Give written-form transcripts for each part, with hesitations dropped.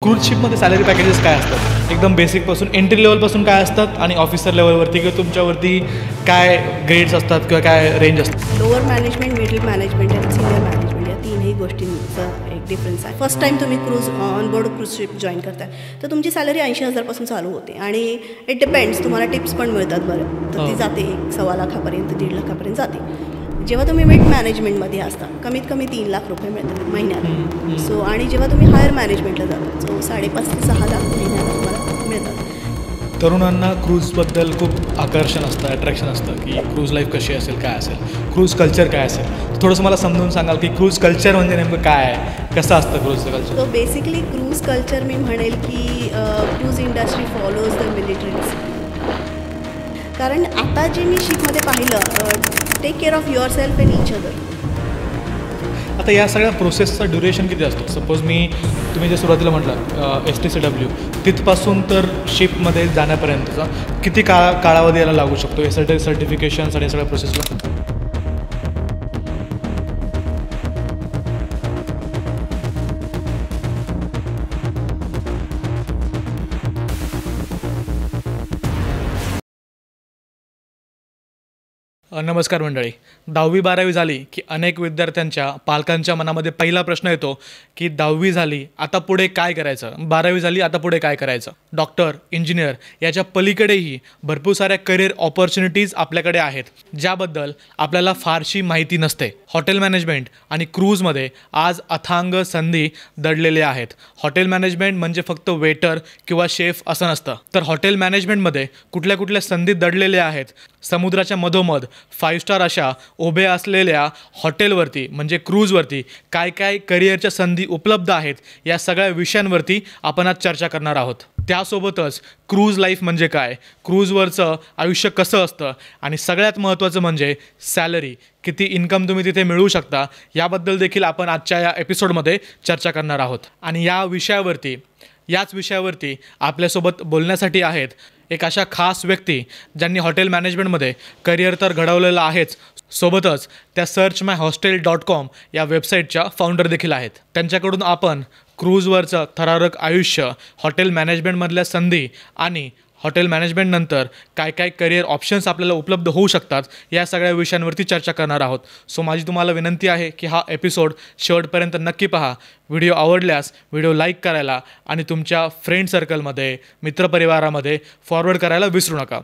Cruise शिपमध्ये salary packages काय असतात? एकदम बेसिकपासून एंट्री लेवलपासून काय असतात आणि ऑफिसर लेवलवरती किंवा तुमच्यावरती काय ग्रेड्स असतात किंवा काय रेंज असतात? लोअर मॅनेजमेंट, मिडल मॅनेजमेंट आणि सिनियर मॅनेजमेंट या तीनही गोष्टींचा एक डिफरन्स आहे. फर्स्ट टाईम तुम्ही cruise onboard cruise ship join करताय तर तुमची सॅलरी 80,000 पासून चालू होते आणि इट डिपेंड्स, तुम्हाला टिप्स पण मिळतात बरं, तर ती जाते 1.25 लाखापर्यंत 1.5 लाखापर्यंत जाते. जेव्हा तुम्ही मिड मॅनेजमेंटमध्ये असता कमीत कमी 3 लाख रुपये मिळतात महिन्याला. सो आणि जेव्हा तुम्ही हायर मॅनेजमेंटला जाता सो 5.5 ते 6 लाख महिन्याला तुम्हाला मिळतात. तरुणांना क्रूजबद्दल खूप आकर्षण असतं, अट्रॅक्शन असतं की क्रूज लाईफ कशी असेल, काय असेल, क्रूज कल्चर काय असेल. थोडंसं मला समजून सांगाल की क्रूज कल्चर म्हणजे नेमकं काय आहे, कसं असतं क्रूजचं culture? So basically cruise culture मी म्हणेल की cruise industry follows the military. कारण आता जे मी शिपमध्ये पाहिलं, take care of yourself and each other. आता या सगळ्या प्रोसेसचा ड्युरेशन किती असतो? सपोज तुम्ही जे सुरुवातीला म्हटलं STCW तिथपासून तर शिपमध्ये जाण्यापर्यंतचा किती कालावधी याला लागू शकतो हे सर्टिफिकेशन्स आणि सगळ्या प्रोसेसला? नमस्कार मंडळी. 10वी-12वी झाली की अनेक विद्यार्थ्यांच्या पालकांच्या मनामध्ये पहिला प्रश्न येतो की 10वी झाली आता पुढे काय करायचं, 12वी झाली आता पुढे काय करायचं. डॉक्टर, इंजिनियर याच्या पलीकडेही भरपूर साऱ्या करिअर ऑपॉर्च्युनिटीज आपल्याकडे आहेत ज्याबद्दल आपल्याला फारशी माहिती नसते. हॉटेल मॅनेजमेंट आणि क्रूजमध्ये आज अथांग संधी दडलेल्या आहेत. हॉटेल मॅनेजमेंट म्हणजे फक्त वेटर किंवा शेफ असं नसतं, तर हॉटेल मॅनेजमेंटमध्ये कुठल्या कुठल्या संधी दडलेल्या आहेत. समुद्राच्या मधोमध 5 स्टार अशा उभ्या असलेल्या हॉटेलवरती म्हणजे क्रूजवरती काय काय करिअरच्या संधी उपलब्ध आहेत या सगळ्या विषयांवरती आपण आज चर्चा करणार आहोत. त्यासोबतच क्रूज लाईफ म्हणजे काय, क्रूजवरचं आयुष्य कसं असतं आणि सगळ्यात महत्त्वाचं म्हणजे सॅलरी, किती इन्कम तुम्ही तिथे मिळवू शकता याबद्दल देखील आपण आजच्या या एपिसोडमध्ये चर्चा करणार आहोत. आणि याच विषयावरती आपल्यासोबत बोलण्यासाठी आहेत एक अशा खास व्यक्ती ज्यांनी हॉटेल मॅनेजमेंटमध्ये करिअर तर घडवलेलं आहेच, सोबतच त्या searchmyhostel.com या वेबसाईटच्या फाउंडर देखील आहेत. त्यांच्याकडून आपण क्रूजवरचं थरारक आयुष्य, हॉटेल मॅनेजमेंटमधल्या संधी आणि हॉटेल मॅनेजमेंटनंतर काय काय करिअर ऑप्शन्स आपल्याला उपलब्ध होऊ शकतात या सगळ्या विषयांवरती चर्चा करणार आहोत. सो माझी तुम्हाला विनंती आहे की हा एपिसोड शेवटपर्यंत नक्की पहा. व्हिडिओ आवडल्यास व्हिडिओ लाईक करायला आणि तुमच्या फ्रेंड सर्कलमध्ये, मित्रपरिवारामध्ये फॉरवर्ड करायला विसरू नका.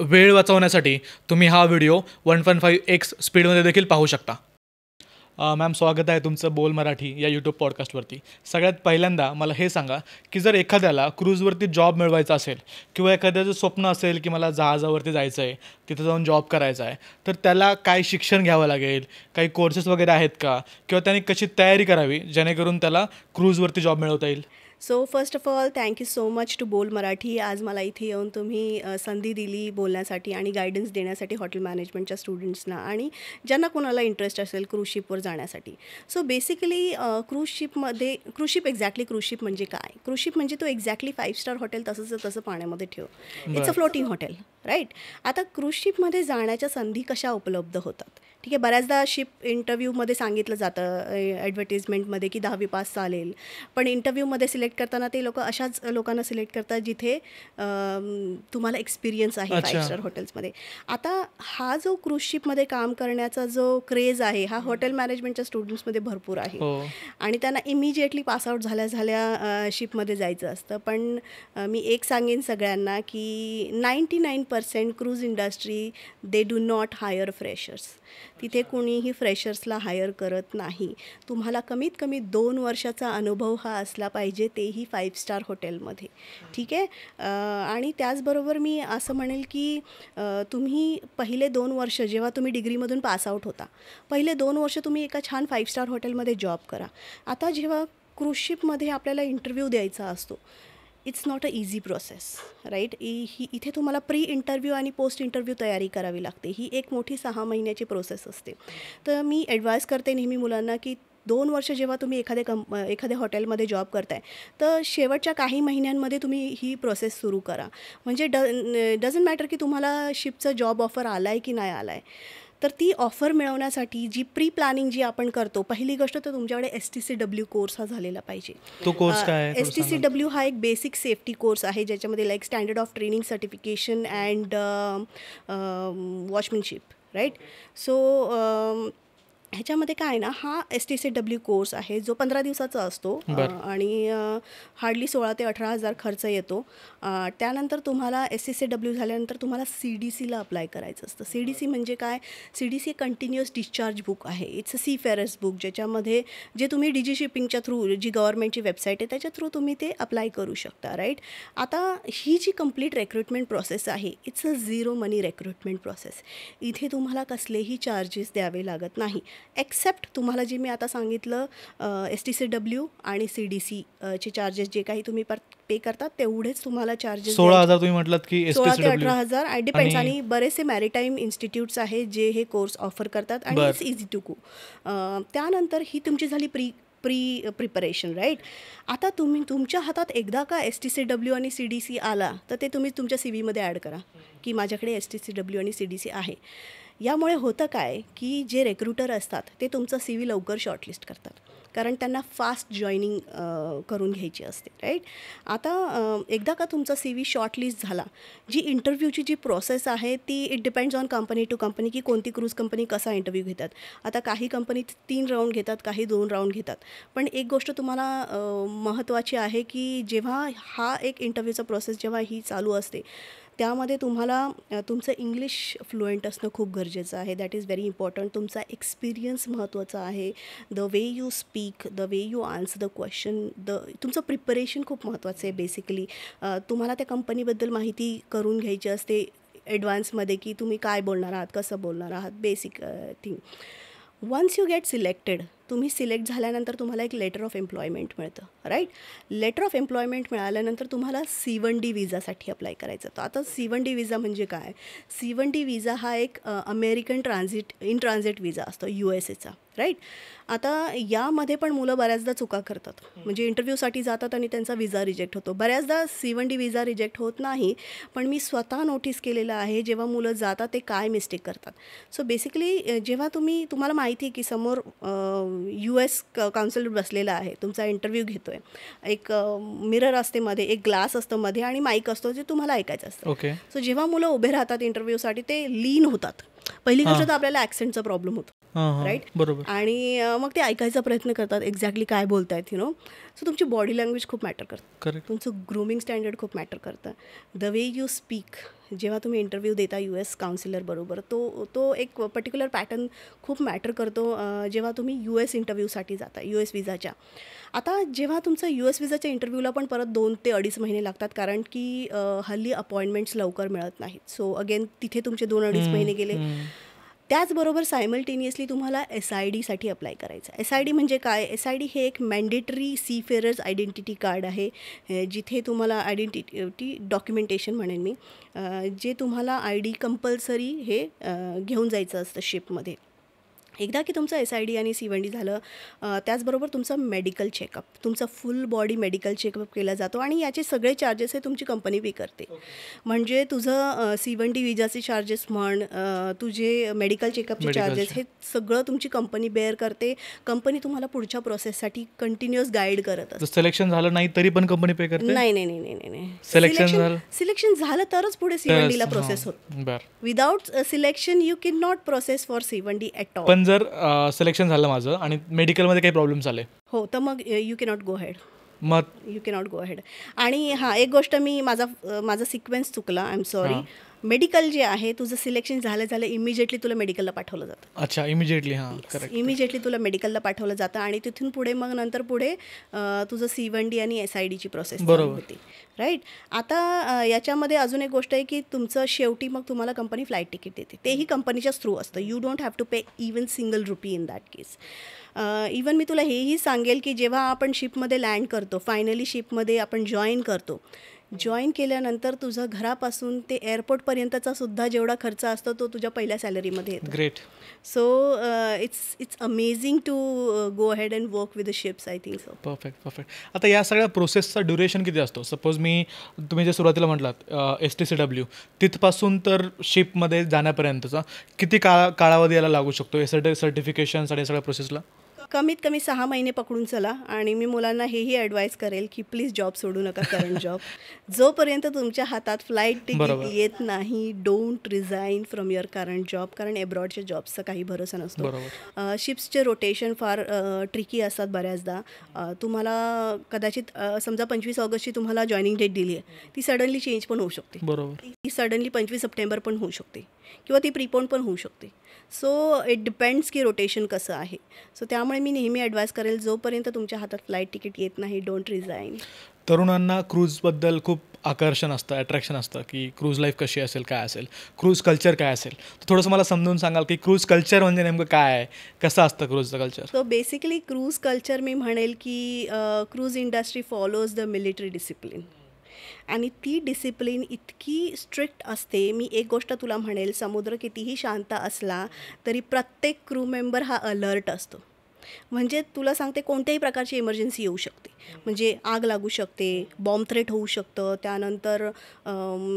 वेळ वाचवण्यासाठी तुम्ही हा व्हिडिओ 1.5x स्पीडमध्ये देखील पाहू शकता. मॅम, स्वागत आहे तुमचं बोल मराठी या यूट्यूब पॉडकास्टवरती. सगळ्यात पहिल्यांदा मला हे सांगा की जर एखाद्याला क्रूजवरती जॉब मिळवायचा असेल किंवा एखाद्याचं स्वप्न असेल की मला जहाजावरती जायचं आहे, तिथं जाऊन जॉब करायचा आहे, तर त्याला काय शिक्षण घ्यावं लागेल, काही कोर्सेस वगैरे आहेत का, किंवा त्याने कशी तयारी करावी जेणेकरून त्याला क्रूजवरती जॉब मिळवता येईल? So first of all thank you so much to Bol Marathi. आज मला इथे येऊन तुम्ही संधी दिली बोलण्यासाठी आणि गायडन्स देण्यासाठी हॉटेल मॅनेजमेंटच्या स्टुडंट्सना आणि ज्यांना कोणाला इंटरेस्ट असेल क्रूज शिपवर जाण्यासाठी. So basically cruise ship exactly cruise ship म्हणजे काय? क्रूज शिप म्हणजे तो एक्झॅक्टली 5 स्टार हॉटेल तसं पाण्यामध्ये ठेव. It's a floating hotel, right? आता क्रूज शिपमध्ये जाण्याच्या संधी कशा उपलब्ध होतात? ठीक आहे, बऱ्याचदा शिप इंटरव्ह्यूमध्ये सांगितलं जातं ॲडव्हर्टिजमेंटमध्ये की 10वी पास चालेल, पण इंटरव्ह्यूमध्ये सिलेक्ट करताना ते लोक अशाच लोकांना सिलेक्ट करतात जिथे तुम्हाला एक्सपिरियन्स आहे 5 स्टार हॉटेल्समध्ये. आता हा जो क्रूज शिपमध्ये काम करण्याचा जो क्रेज आहे हा हॉटेल मॅनेजमेंटच्या स्टुडंट्समध्ये भरपूर आहे आणि त्यांना इमिजिएटली पासआउट झाल्या शिपमध्ये जायचं असतं. पण मी एक सांगेन सगळ्यांना की 99% cruise industry they do not hire freshers. तिथे कोणीही फ्रेशर्सला हायर करत नाही. तुम्हाला कमीत कमी 2 वर्षाचा अनुभव हा असला पाहिजे, तेही 5 स्टार हॉटेलमध्ये. ठीक आहे. आणि त्याचबरोबर मी असं म्हणेल की तुम्ही पहिले 2 वर्ष जेव्हा तुम्ही डिग्रीमधून पासआउट होता, पहिले 2 वर्ष तुम्ही एका छान 5 स्टार हॉटेलमध्ये जॉब करा. आता जेव्हा क्रूज शिपमध्ये आपल्याला इंटरव्ह्यू द्यायचा असतो, it's not a easy process, right? इथे तुम्हाला प्री इंटरव्ह्यू आणि पोस्ट इंटरव्ह्यू तयारी करावी लागते. ही एक मोठी 6 महिन्याची प्रोसेस असते. तर मी ॲडवाईस करते नेहमी मुलांना की 2 वर्ष जेव्हा तुम्ही एखाद्या हॉटेलमध्ये जॉब करताय तर शेवटच्या काही महिन्यांमध्ये तुम्ही ही प्रोसेस सुरू करा. म्हणजे डझंट मॅटर की तुम्हाला शिपचा जॉब ऑफर आला आहे की नाही आला आहे. तर ती ऑफर मिळवण्यासाठी जी प्री प्लॅनिंग जी आपण करतो, पहिली गोष्ट तर तुमच्याकडे STCW कोर्स हा झालेला पाहिजे. तो कोर्स काय आहे? थोडं सांगाल? STCW हा एक बेसिक सेफ्टी कोर्स आहे, ज्याच्यामध्ये like standard of training certification and watchmanship, right. So ह्याच्यामध्ये काय आहे ना, हा STCW कोर्स आहे जो 15 दिवसाचा असतो आणि हार्डली 16 ते 18,000 खर्च येतो. त्यानंतर तुम्हाला STCW झाल्यानंतर तुम्हाला CDCला अप्लाय करायचं असतं. CDC म्हणजे काय? CDC कंटिन्युअस डिस्चार्ज बुक आहे. इट्स अ सीफेअरर्स बुक, ज्याच्यामध्ये जे तुम्ही DG शिपिंगच्या थ्रू, जी गव्हर्नमेंटची वेबसाईट आहे त्याच्या थ्रू तुम्ही ते अप्लाय करू शकता, राईट. आता ही जी कंप्लीट रिक्रुटमेंट प्रोसेस आहे, it's a zero money recruitment process. इथे तुम्हाला कसलेही चार्जेस द्यावे लागत नाही, एक्सेप्ट तुम्हाला जे मी आता सांगितलं STCW आणि CDC चे चार्जेस जे काही तुम्ही पे करतात तेवढेच तुम्हाला चार्जेस 16,000 तुम्ही म्हटलात की 16 ते STCW 18,000 डिपेंड्स. आणि बरेचसे मॅरिटाईम इन्स्टिट्यूट्स आहेत जे हे कोर्स ऑफर करतात आणि इट्स इझी टू गो. त्यानंतर ही तुमची झाली प्रिपरेशन, राईट. आता तुम्ही तुमच्या हातात एकदा का STCW आणि CDC आला तर ते तुम्ही तुमच्या CVमध्ये ॲड करा की माझ्याकडे STCW आणि CDC आहे. यामुळे होतं काय की जे रिक्रुटर असतात ते तुमचा CV लवकर शॉर्टलिस्ट करतात, कारण त्यांना फास्ट जॉईनिंग करून घ्यायची असते, राईट. आता एकदा का तुमचा CV शॉर्टलिस्ट झाला, जी इंटरव्ह्यूची जी प्रोसेस आहे ती it depends on company to company की कोणती क्रूज कंपनी कसा इंटरव्ह्यू घेतात. आता काही कंपनी 3 राऊंड घेतात, काही 2 राऊंड घेतात. पण एक गोष्ट तुम्हाला महत्त्वाची आहे की जेव्हा हा एक इंटरव्ह्यूचा प्रोसेस जेव्हा ही चालू असते त्यामध्ये तुम्हाला तुमचं इंग्लिश फ्लुएंट असणं खूप गरजेचं आहे. That is very important. तुमचा एक्सपिरियन्स महत्त्वाचा आहे. The way you speak, the way you answer the question, तुमचं प्रिपरेशन खूप महत्त्वाचं आहे. बेसिकली तुम्हाला त्या कंपनीबद्दल माहिती करून घ्यायची असते ॲडव्हान्समध्ये की तुम्ही काय बोलणार आहात, कसं बोलणार आहात, basic thing. Once you get selected, तुम्ही सिलेक्ट झाल्यानंतर तुम्हाला एक लेटर ऑफ एम्प्लॉयमेंट मिळतं, राईट. लेटर ऑफ एम्प्लॉयमेंट मिळाल्यानंतर तुम्हाला C1D विजासाठी अप्लाय करायचं. तर आता C1D विजा म्हणजे काय? C1D विजा हा एक अमेरिकन इन ट्रान्झिट विजा असतो USAचा, राईट. आता यामध्ये पण मुलं बऱ्याचदा चुका करतात, म्हणजे इंटरव्ह्यूसाठी जातात आणि त्यांचा विजा रिजेक्ट होतो. बऱ्याचदा C1D विजा रिजेक्ट होत नाही, पण मी स्वतः नोटीस केलेलं आहे जेव्हा मुलं जातात ते काय मिस्टेक करतात. सो बेसिकली जेव्हा तुम्हाला माहिती आहे की समोर US काउन्सिलर बसलेला आहे, तुमचा इंटरव्ह्यू घेतो आहे, एक मिरर असते मध्ये, एक ग्लास असतं मध्ये आणि माईक असतो जे तुम्हाला ऐकायचं असतं. ओके. सो जेव्हा मुलं उभे राहतात इंटरव्ह्यूसाठी ते लीन होतात. पहिली गोष्ट तर आपल्याला ॲक्सेंटचा प्रॉब्लेम होतो, राईट. बरोबर. आणि मग ते ऐकायचा प्रयत्न करतात एक्झॅक्टली काय बोलतायत, सो तुमची बॉडी लँग्वेज खूप मॅटर करतं, करेक्ट. तुमचं ग्रूमिंग स्टँडर्ड खूप मॅटर करतं. द वे यू स्पीक, जेव्हा तुम्ही इंटरव्ह्यू देता US काउन्सिलर बरोबर, तो एक पर्टिक्युलर पॅटर्न खूप मॅटर करतो जेव्हा तुम्ही US इंटरव्ह्यूसाठी जाता, US विजाच्या. आता जेव्हा तुमचं US विजाच्या इंटरव्ह्यूला पण परत 2 ते 2.5 महिने लागतात, कारण की हल्ली अपॉइंटमेंट्स लवकर मिळत नाहीत. सो अगेन तिथे तुमचे 2-2.5 महिने गेले. त्याचबरोबर सायमल्टेनियसली तुम्हाला SIDसाठी अप्लाय करायचं. SID म्हणजे काय? SID हे एक मॅन्डेटरी सीफेअरर्स आयडेंटिटी कार्ड आहे, जिथे तुम्हाला आयडेंटिटी डॉक्युमेंटेशन म्हणेन मी, जे तुम्हाला ID कंपल्सरी हे घेऊन जायचं असतं शिपमध्ये. एकदा की तुमचं SID आणि C1D झालं, त्याचबरोबर तुमचं मेडिकल चेकअप, तुमचा फुल बॉडी मेडिकल चेकअप केला जातो आणि याचे सगळे चार्जेस हे तुमची कंपनी पे करते. म्हणजे तुझं C1D विजाचे चार्जेस म्हण, तुझे मेडिकल चेकअपचे चार्जेस, हे सगळं तुमची कंपनी बेअर करते. कंपनी तुम्हाला पुढच्या प्रोसेससाठी कंटिन्युअस गाईड करत असते. सिलेक्शन झालं नाही तरी पण कंपनी पे करते? नाही. सिलेक्शन झालं तरच पुढे C1Dला प्रोसेस होत. Without selection you can not process for C1D at all. पण जर सिलेक्शन झालं माझं आणि मेडिकलमध्ये काही प्रॉब्लेम झाले हो, तर मग यू कॅनॉट गो हेड. मग यू कॅनॉट गो हेड. आणि हां, एक गोष्ट मी माझा सिक्वेन्स चुकला, आय एम सॉरी. मेडिकल जे आहे तुझं सिलेक्शन झालं इमिजिएटली तुला मेडिकलला पाठवलं जातं. अच्छा, इमिजिएटली. हां, करेक्ट. इमिजिएटली तुला मेडिकलला पाठवलं जातं आणि तिथून पुढे मग नंतर पुढे तुझं C1D आणि SIDची प्रोसेस होती, राईट. आता याच्यामध्ये अजून एक गोष्ट आहे की तुमचं शेवटी मग तुम्हाला कंपनी फ्लाईट तिकीट देते, तेही कंपनीच्याच थ्रू असतं. You don't have to pay even single rupee in that case. Even मी तुला हेही सांगेल की जेव्हा आपण शिपमध्ये लँड करतो, फायनली शिपमध्ये आपण जॉईन करतो, जॉईन केल्यानंतर तुझं घरापासून ते एअरपोर्टपर्यंतचा सुद्धा जेवढा खर्च असतो तो तुझ्या पहिल्या सॅलरीमध्ये येतो. Great. So it's amazing to go ahead and work with the ships, I think so. Perfect. आता या सगळ्या प्रोसेसचा ड्युरेशन किती असतो? सपोज तुम्ही जे सुरुवातीला म्हटलात STCW तिथपासून तर शिपमध्ये जाण्यापर्यंतचा किती कालावधी याला लागू शकतो सर्टिफिकेशन्स आणि सगळ्या प्रोसेसला? कमीत कमी 6 महिने पकडून चला. आणि मी मुलांना हेही ॲडवाईस करेल की प्लीज जॉब सोडू नका, करंट जॉब. जोपर्यंत तुमच्या हातात फ्लाईट तिकीट येत नाही, don't resign from your current job. कारण एब्रॉडच्या जॉब्सचा काही भरोसा नसतो. शिप्सचे रोटेशन फार ट्रिकी असतात बऱ्याचदा. तुम्हाला कदाचित समजा 25 ऑगस्टची तुम्हाला जॉईनिंग डेट दिली आहे, ती सडनली चेंज पण होऊ शकते. ती सडनली 25 सप्टेंबर पण होऊ शकते किंवा ती प्रीपोन पण होऊ शकते. सो इट डिपेंड्स की रोटेशन कसं आहे. सो त्यामुळे मी नेहमी ॲडवाईस करेल, जोपर्यंत तुमच्या हातात फ्लाईट तिकीट येत नाही, डोंट रिझाईन. तरुणांना क्रूजबद्दल खूप आकर्षण असतं, अट्रॅक्शन असतं की क्रूज लाईफ कशी असेल, काय असेल, क्रूज कल्चर काय असेल. थोडंसं मला समजून सांगाल की क्रूज कल्चर म्हणजे नेमकं काय आहे, कसं असतं क्रूजचं culture? So basically cruise culture मी म्हणेल की cruise industry follows the military discipline. आणि ती डिसिप्लिन इतकी स्ट्रिक्ट असते. मी एक गोष्ट तुला म्हणेल, समुद्र कितीही शांत असला तरी प्रत्येक क्रू मेंबर हा अलर्ट असतो. म्हणजे तुला सांगते, कोणत्याही प्रकारची इमर्जन्सी येऊ शकते. म्हणजे आग लागू शकते, बॉम्ब थ्रेट होऊ शकतं, त्यानंतर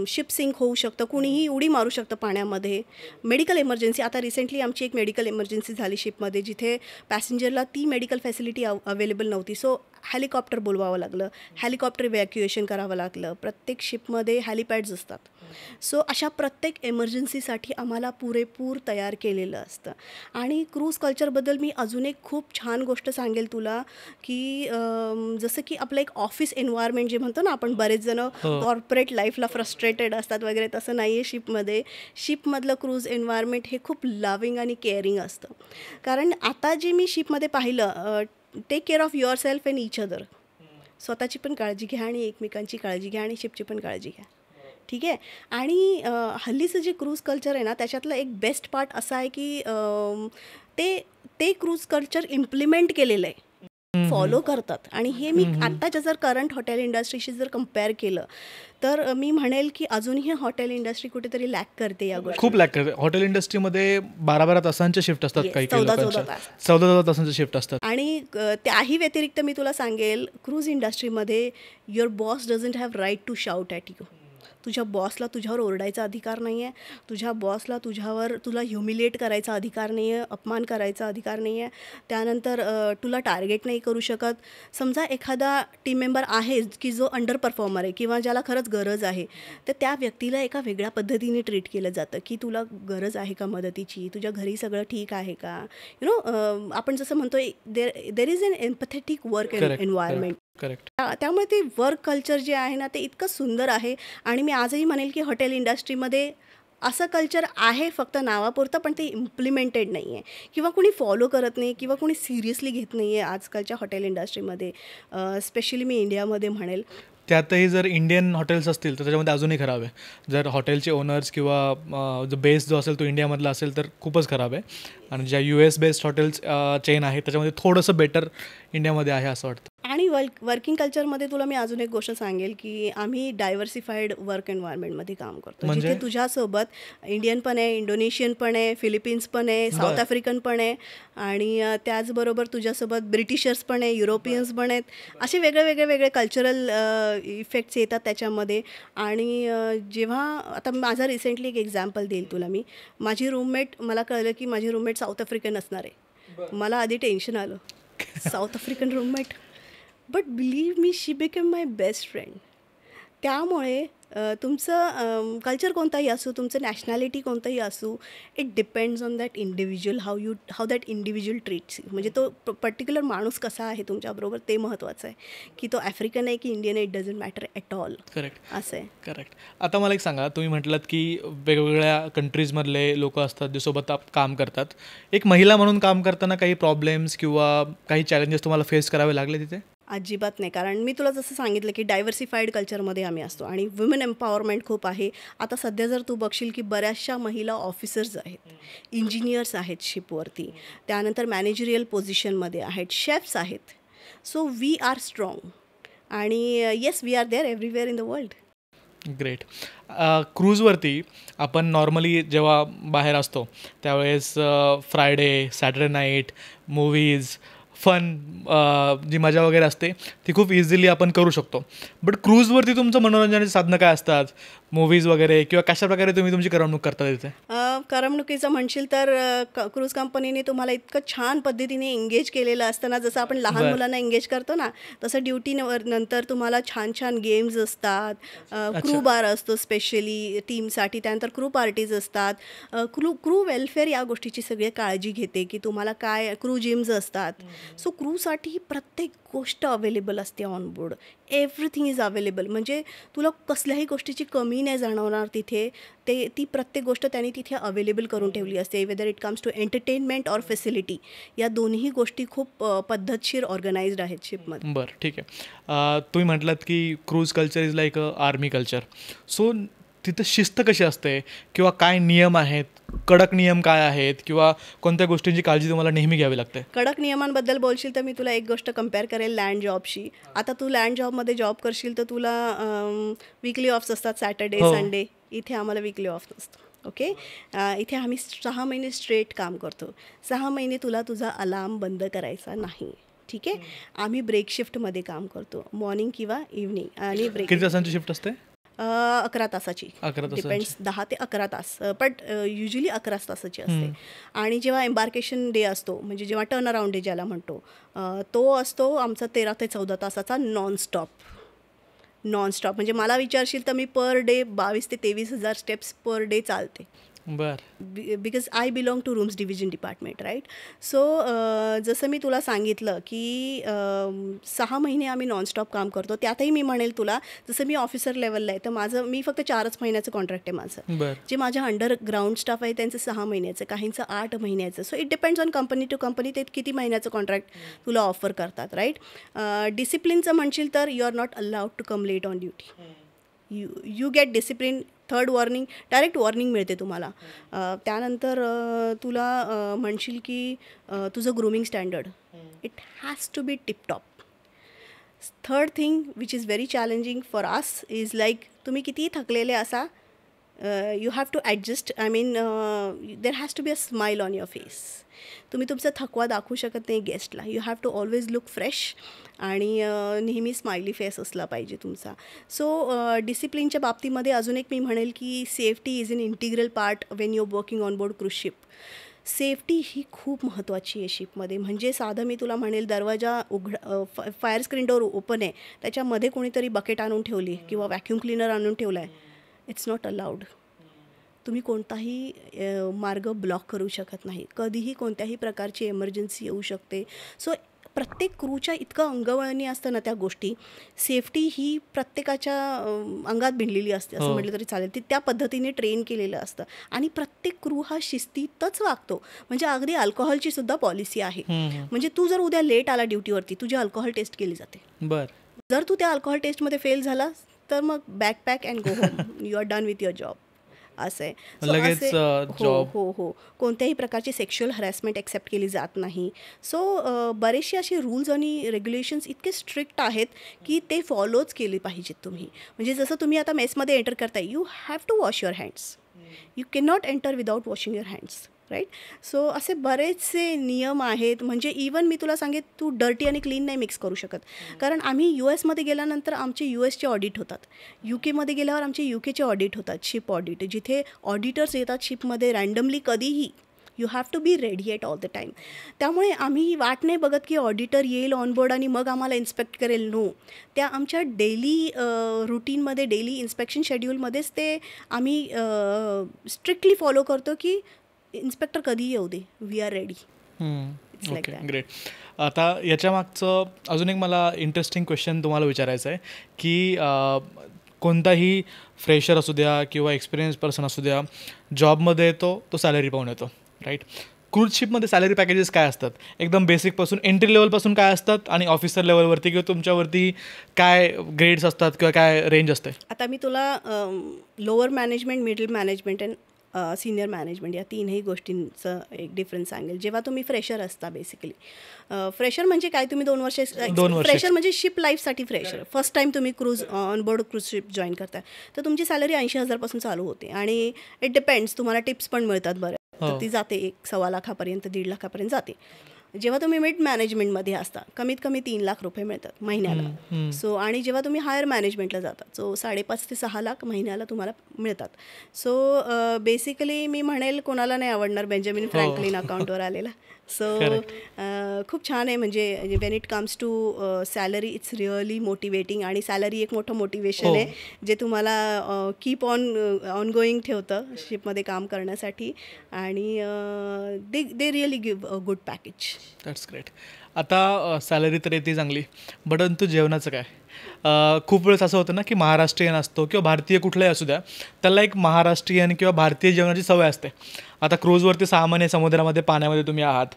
शिप सिंक होऊ शकतं, कुणीही उडी मारू शकतं पाण्यामध्ये. मेडिकल इमर्जन्सी, आता रिसेंटली आमची एक मेडिकल इमर्जन्सी झाली शिपमध्ये, जिथे पॅसेंजरला ती मेडिकल फॅसिलिटी अवेलेबल नव्हती. सो हेलिकॉप्टर बोलवावं लागलं, हेलिकॉप्टर इव्हॅक्युएशन करावं लागलं. प्रत्येक शिपमध्ये हेलिपॅड्स असतात. सो अशा प्रत्येक एमर्जन्सीसाठी आम्हाला पुरेपूर तयार केलेलं असतं. आणि क्रूज कल्चरबद्दल मी अजून एक खूप छान गोष्ट सांगेल तुला, की जसं की आपलं एक ऑफिस एन्व्हायरमेंट जे म्हणतो ना आपण, बरेच जण कॉर्पोरेट लाईफला फ्रस्ट्रेटेड असतात वगैरे, तसं नाही आहे शिपमध्ये. शिपमधलं क्रूज एन्व्हायरमेंट हे खूप लव्हिंग आणि केअरिंग असतं. कारण आता जे मी शिपमध्ये पाहिलं, take care of yourself and each other. स्वतःची पण काळजी घ्या आणि एकमेकांची काळजी घ्या आणि शिपची पण काळजी घ्या. ठीक आहे. आणि हल्लीचं जे क्रूज कल्चर आहे ना, त्याच्यातलं एक बेस्ट पार्ट असा आहे की ते क्रूज कल्चर इम्प्लिमेंट केलेलं आहे, फॉलो करतात. आणि हे मी आत्ताच्या जर करंट हॉटेल इंडस्ट्रीशी जर कम्पेअर केलं तर मी म्हणेल की अजूनही हॉटेल इंडस्ट्री कुठेतरी लॅक करते या गोष्टी. खूप लॅक करते. हॉटेल इंडस्ट्रीमध्ये 12 तासांच्या शिफ्ट असतात, काही 14 तासांच्या शिफ्ट असतात. आणि त्याही व्यतिरिक्त मी तुला सांगेल, क्रूज इंडस्ट्रीमध्ये your boss doesn't have right to shout at you. तुझ्या बॉसला तुझ्यावर ओरडायचा अधिकार नाही आहे. तुझ्या बॉसला तुला ह्युमिलिएट करायचा अधिकार नाही आहे, अपमान करायचा अधिकार नाही आहे. त्यानंतर तुला टार्गेट नाही करू शकत. समजा एखादा टीम मेंबर आहे की जो अंडर परफॉर्मर आहे किंवा ज्याला खरंच गरज आहे, तर त्या व्यक्तीला एका वेगळ्या पद्धतीने ट्रीट केलं जातं की तुला गरज आहे का मदतीची, तुझ्या घरी सगळं ठीक आहे का. आपण जसं म्हणतोय, there is an empathetic work environment. Correct. त्यामुळे ते वर्क कल्चर जे आहे ना, ते इतकं सुंदर आहे. आणि मी आजही म्हणेल की हॉटेल इंडस्ट्रीमध्ये असं कल्चर आहे, फक्त नावापुरतं, पण ते इम्प्लिमेंटेड नाही आहे किंवा कोणी फॉलो करत नाही किंवा कोणी सिरियसली घेत नाही आहे आजकालच्या हॉटेल इंडस्ट्रीमध्ये. स्पेशली मी इंडियामध्ये म्हणेल. त्यातही जर इंडियन हॉटेल्स असतील तर त्याच्यामध्ये अजूनही खराब आहे. जर हॉटेलचे ओनर्स किंवा जो बेस जो असेल तो इंडियामधला असेल तर खूपच खराब आहे. आणि ज्या US बेस्ड हॉटेल्स चेन आहे त्याच्यामध्ये थोडंसं बेटर इंडियामध्ये आहे असं वाटतं. आणि वर्किंग कल्चरमध्ये तुला मी अजून एक गोष्ट सांगेल की आम्ही डायव्हर्सिफाईड वर्क एन्व्हायरमेंटमध्ये काम करतो. जिथे तुझ्यासोबत इंडियन पण आहे, इंडोनेशियन पण आहे, फिलिपिन्स पण आहे, साऊथ आफ्रिकन पण आहे, आणि त्याचबरोबर तुझ्यासोबत ब्रिटिशर्स पण आहे, युरोपियन्स पण आहेत. असे वेगळे कल्चरल इफेक्ट्स येतात त्याच्यामध्ये. आणि जेव्हा आता माझा रिसेंटली एक एक्झाम्पल देईल तुला मी. माझी रूममेट, मला कळलं की माझी रूममेट साऊथ आफ्रिकन असणार आहे. मला आधी टेन्शन आलं, south African roommate. But believe me, she became my best friend. त्यामुळे तुमचं कल्चर कोणताही असू, तुमचं नॅशनॅलिटी कोणतंही असू, it depends on that individual, how that individual treats you. म्हणजे तो पर्टिक्युलर माणूस कसा आहे तुमच्याबरोबर, ते महत्त्वाचं आहे. की तो आफ्रिकन आहे की इंडियन आहे, it doesn't matter at all. Correct. असं आहे. करेक्ट. आता मला एक सांगा, तुम्ही म्हटलात की वेगवेगळ्या कंट्रीजमधले लोक असतात जे सोबत काम करतात. एक महिला म्हणून काम करताना काही प्रॉब्लेम्स किंवा काही चॅलेंजेस तुम्हाला फेस करावे लागले तिथे? अजिबात नाही. कारण मी तुला जसं सांगितलं की डायव्हर्सिफाईड कल्चरमध्ये आम्ही असतो आणि वुमेन एम्पॉवरमेंट खूप आहे. आता सध्या जर तू बघशील की बऱ्याचशा महिला ऑफिसर्स आहेत, इंजिनियर्स आहेत शिपवरती, त्यानंतर मॅनेजरियल पोझिशनमध्ये आहेत, शेफ्स आहेत. So we are strong. आणि yes, we are there everywhere in the world. Great. क्रूजवरती आपण नॉर्मली जेव्हा बाहेर असतो त्यावेळेस Friday, Saturday night, movies, fun, जी मजा वगैरे असते ती खूप इझिली आपण करू शकतो. बट क्रूजवरती तुमचं मनोरंजनाची साधनं काय असतात, मूव्हीज वगैरे, किंवा कशाप्रकारे तुम्ही तुमची करमणूक करता तिथे? करमणुकीचं म्हणशील तर क्रूज कंपनीने तुम्हाला इतकं छान पद्धतीने एंगेज केलेलं असतं ना, जसं आपण लहान मुलांना एंगेज करतो ना, तसं ड्युटीवर नंतर तुम्हाला छान छान गेम्स असतात, क्रू बार असतो स्पेशली टीमसाठी, त्यानंतर क्रू पार्टीज असतात, क्रू वेलफेअर या गोष्टीची सगळी काळजी घेते की तुम्हाला काय, क्रू जिम्स असतात. सो क्रूसाठी प्रत्येक गोष्ट अवेलेबल असते on board. Everything is available. म्हणजे तुला कसल्याही गोष्टीची कमी नाही जाणवणार तिथे. ती प्रत्येक गोष्ट त्यांनी तिथे अवेलेबल करून ठेवली असते. Whether it comes to entertainment or facility, या दोन्ही गोष्टी खूप पद्धतशीर ऑर्गनाइज्ड आहेत शिपमध्ये. बरं, ठीक आहे. तुम्ही म्हटलात की cruise culture is like a army culture. So तिथं शिस्त कशी असते, किंवा काय नियम आहेत, कडक नियम काय आहेत, किंवा कोणत्या गोष्टींची काळजी तुम्हाला नेहमी घ्यावी लागते? कडक नियमांबद्दल बोलशील तर मी तुला एक गोष्ट कम्पेअर करेल लँड जॉबशी. आता तू लँड जॉबमध्ये जॉब करशील तर तुला वीकली ऑफ्स असतात, सॅटर्डे संडे. इथे आम्हाला वीकली ऑफ नसतो. ओके, इथे आम्ही 6 महिने स्ट्रेट काम करतो. 6 महिने तुला तुझा अलार्म बंद करायचा नाही. ठीक आहे. आम्ही ब्रेक शिफ्टमध्ये काम करतो, मॉर्निंग किंवा इव्हनिंग. आणि ब्रेक किती तासांची शिफ्ट असते? 11 तासाची. 11 तासांची. डिपेंड्स, 10 ते 11 तास, बट युजली 11 तासाची असते. आणि जेव्हा एम्बार्केशन डे असतो, म्हणजे जेव्हा टर्न अराउंड डे ज्याला म्हणतो, तो असतो आमचा 13 ते 14 तासाचा नॉनस्टॉप. म्हणजे मला विचारशील तर मी पर डे 22,000 ते 23,000 स्टेप्स पर डे चालते. बरं. Because I belong to rooms division department, right. So जसं मी तुला सांगितलं की 6 महिने आम्ही नॉनस्टॉप काम करतो. त्यातही मी म्हणेल तुला, जसं मी ऑफिसर लेवलला आहे तर मी फक्त 4च महिन्याचं कॉन्ट्रॅक्ट आहे माझं. बरं. जे माझ्या अंडर ग्राउंड स्टाफ आहे त्यांचं 6 महिन्याचं, काहींचं 8 महिन्याचं. So it depends on company to company ते किती महिन्याचं कॉन्ट्रॅक्ट तुला ऑफर करतात, राईट. डिसिप्लिनचं म्हणशील तर you are not allowed to come late on duty. You get discipline. 3rd warning, direct warning मिळते तुम्हाला. त्यानंतर तुला म्हणशील की तुझं grooming standard, it has to be tiptop. 3rd thing which is very challenging for us is like, तुम्ही कितीही थकलेले असा, you have to adjust. I mean there has to be a smile on your face. तुम्ही तुमचा थकवा दाखवू शकत नाही गेस्टला. You have to always look fresh आणि नेहमी स्माइली फेस असला पाहिजे तुमचा. सो डिसिप्लिनच्या बाबतीमध्ये अजून एक मी म्हणेल की safety is an integral part when you working on board cruise ship. Safety ही खूप महत्त्वाची आहे शिपमध्ये. म्हणजे साधं मी तुला म्हणेल, दरवाजा फायर स्क्रीन डोअर ओपन आहे, त्याच्यामध्ये कोणीतरी बकेट आणून ठेवली किंवा व्हॅक्यूम क्लिनर आणून ठेवला आहे, इट्स नॉट अलाउड. तुम्ही कोणताही मार्ग ब्लॉक करू शकत नाही. कधीही कोणत्याही प्रकारची एमर्जन्सी येऊ शकते. सो प्रत्येक क्रूच्या इतकं अंगवळणी असतं ना त्या गोष्टी. सेफ्टी ही प्रत्येकाच्या अंगात भिनलेली असते असं म्हटलं तरी चालेल. ती त्या पद्धतीने ट्रेन केलेलं असतं. आणि प्रत्येक क्रू हा शिस्तीतच वागतो. म्हणजे अगदी अल्कोहोलची सुद्धा पॉलिसी आहे. म्हणजे तू जर उद्या लेट आला ड्युटीवरती, तुझी अल्कोहोल टेस्ट केली जाते. बरं. जर तू त्या अल्कोहोल टेस्टमध्ये फेल झाला तर मग back pack and go home. You are done with your job. असं आहे. लगेच हो. कोणत्याही प्रकारची सेक्शुअल हॅरॅसमेंट एक्सेप्ट केली जात नाही. सो बरेचसे असे रूल्स आणि रेग्युलेशन्स इतके स्ट्रिक्ट आहेत की ते फॉलोच केले पाहिजेत तुम्ही. म्हणजे जसं तुम्ही आता मेसमध्ये एंटर करताय, you have to wash your hands. You can not enter without washing your hands, right. So असे बरेचसे नियम आहेत. म्हणजे इवन मी तुला सांगेन, तू डर्टी आणि क्लीन नाही मिक्स करू शकत. कारण आम्ही US मध्ये गेल्यानंतर आमचे US ऑडिट होतात, UK मध्ये गेल्यावर आमचे UK ऑडिट होतात, शिप ऑडिट, जिथे ऑडिटर्स येतात शिपमध्ये रँडमली कधीही. You have to be ready at all the time. त्यामुळे आम्ही वाट नाही बघत की ऑडिटर येईल ऑनबोर्ड आणि मग आम्हाला इन्स्पेक्ट करेल. नो, त्या आमच्या डेली रुटीनमध्ये, डेली इन्स्पेक्शन शेड्यूलमध्येच ते आम्ही स्ट्रिक्टली फॉलो करतो की इन्स्पेक्टर कधी येऊ दे, we are ready. Okay, great. आता याच्या मागचं अजून एक मला इंटरेस्टिंग क्वेश्चन तुम्हाला विचारायचं आहे की कोणताही फ्रेशर असू द्या किंवा एक्सपिरियन्स पर्सन असू द्या, जॉबमध्ये येतो तो सॅलरी पाहून येतो, राईट. क्रूजशिपमध्ये सॅलरी पॅकेजेस काय असतात? एकदम बेसिकपासून, एंट्री लेवलपासून काय असतात, आणि ऑफिसर लेवलवरती किंवा तुमच्यावरती काय ग्रेड्स असतात किंवा काय रेंज असते? आता मी तुला lower management, middle management and senior management या तीनही गोष्टींचं एक डिफरन्स सांगेल. जेव्हा तुम्ही फ्रेशर असता बेसिकली, फ्रेशर म्हणजे काय, तुम्ही 2 वर्ष, 2 वर्ष. फ्रेशर म्हणजे शिप लाईफसाठी फ्रेशर, फर्स्ट टाईम तुम्ही cruise on board cruise ship join करताय, तर तुमची सॅलरी 80,000 पासून चालू होते आणि इट डिपेंड्स, तुम्हाला टिप्स पण मिळतात बरं, तर ती जाते 1.25 लाखापर्यंत, 1.5 लाखापर्यंत जाते. जेव्हा तुम्ही मिड मॅनेजमेंटमध्ये असता, कमीत कमी 3 लाख रुपये मिळतात महिन्याला. सो आणि जेव्हा तुम्ही हायर मॅनेजमेंटला जाता, सो 5.5 ते 6 लाख महिन्याला तुम्हाला मिळतात. सो बेसिकली मी म्हणेल कोणाला नाही आवडणार बेंजामिन फ्रँकलिन अकाउंटवर आलेला. सो खूप छान आहे, म्हणजे when it comes to salary it's really motivating, आणि सॅलरी एक मोठं मोटिवेशन आहे जे तुम्हाला कीप ऑन गोईंग ठेवतं शिपमध्ये काम करण्यासाठी, आणि they really give a good package. That's great. आता सॅलरी तर येते चांगली, परंतु जेवणाचं काय? खूप वेळेस असं होतं ना की महाराष्ट्रीयन असतो किंवा भारतीय कुठलाही असू द्या, त्याला एक महाराष्ट्रीयन किंवा भारतीय जेवणाची सवय असते. आता क्रूजवरती 6 महिने समुद्रामध्ये पाण्यामध्ये तुम्ही आहात,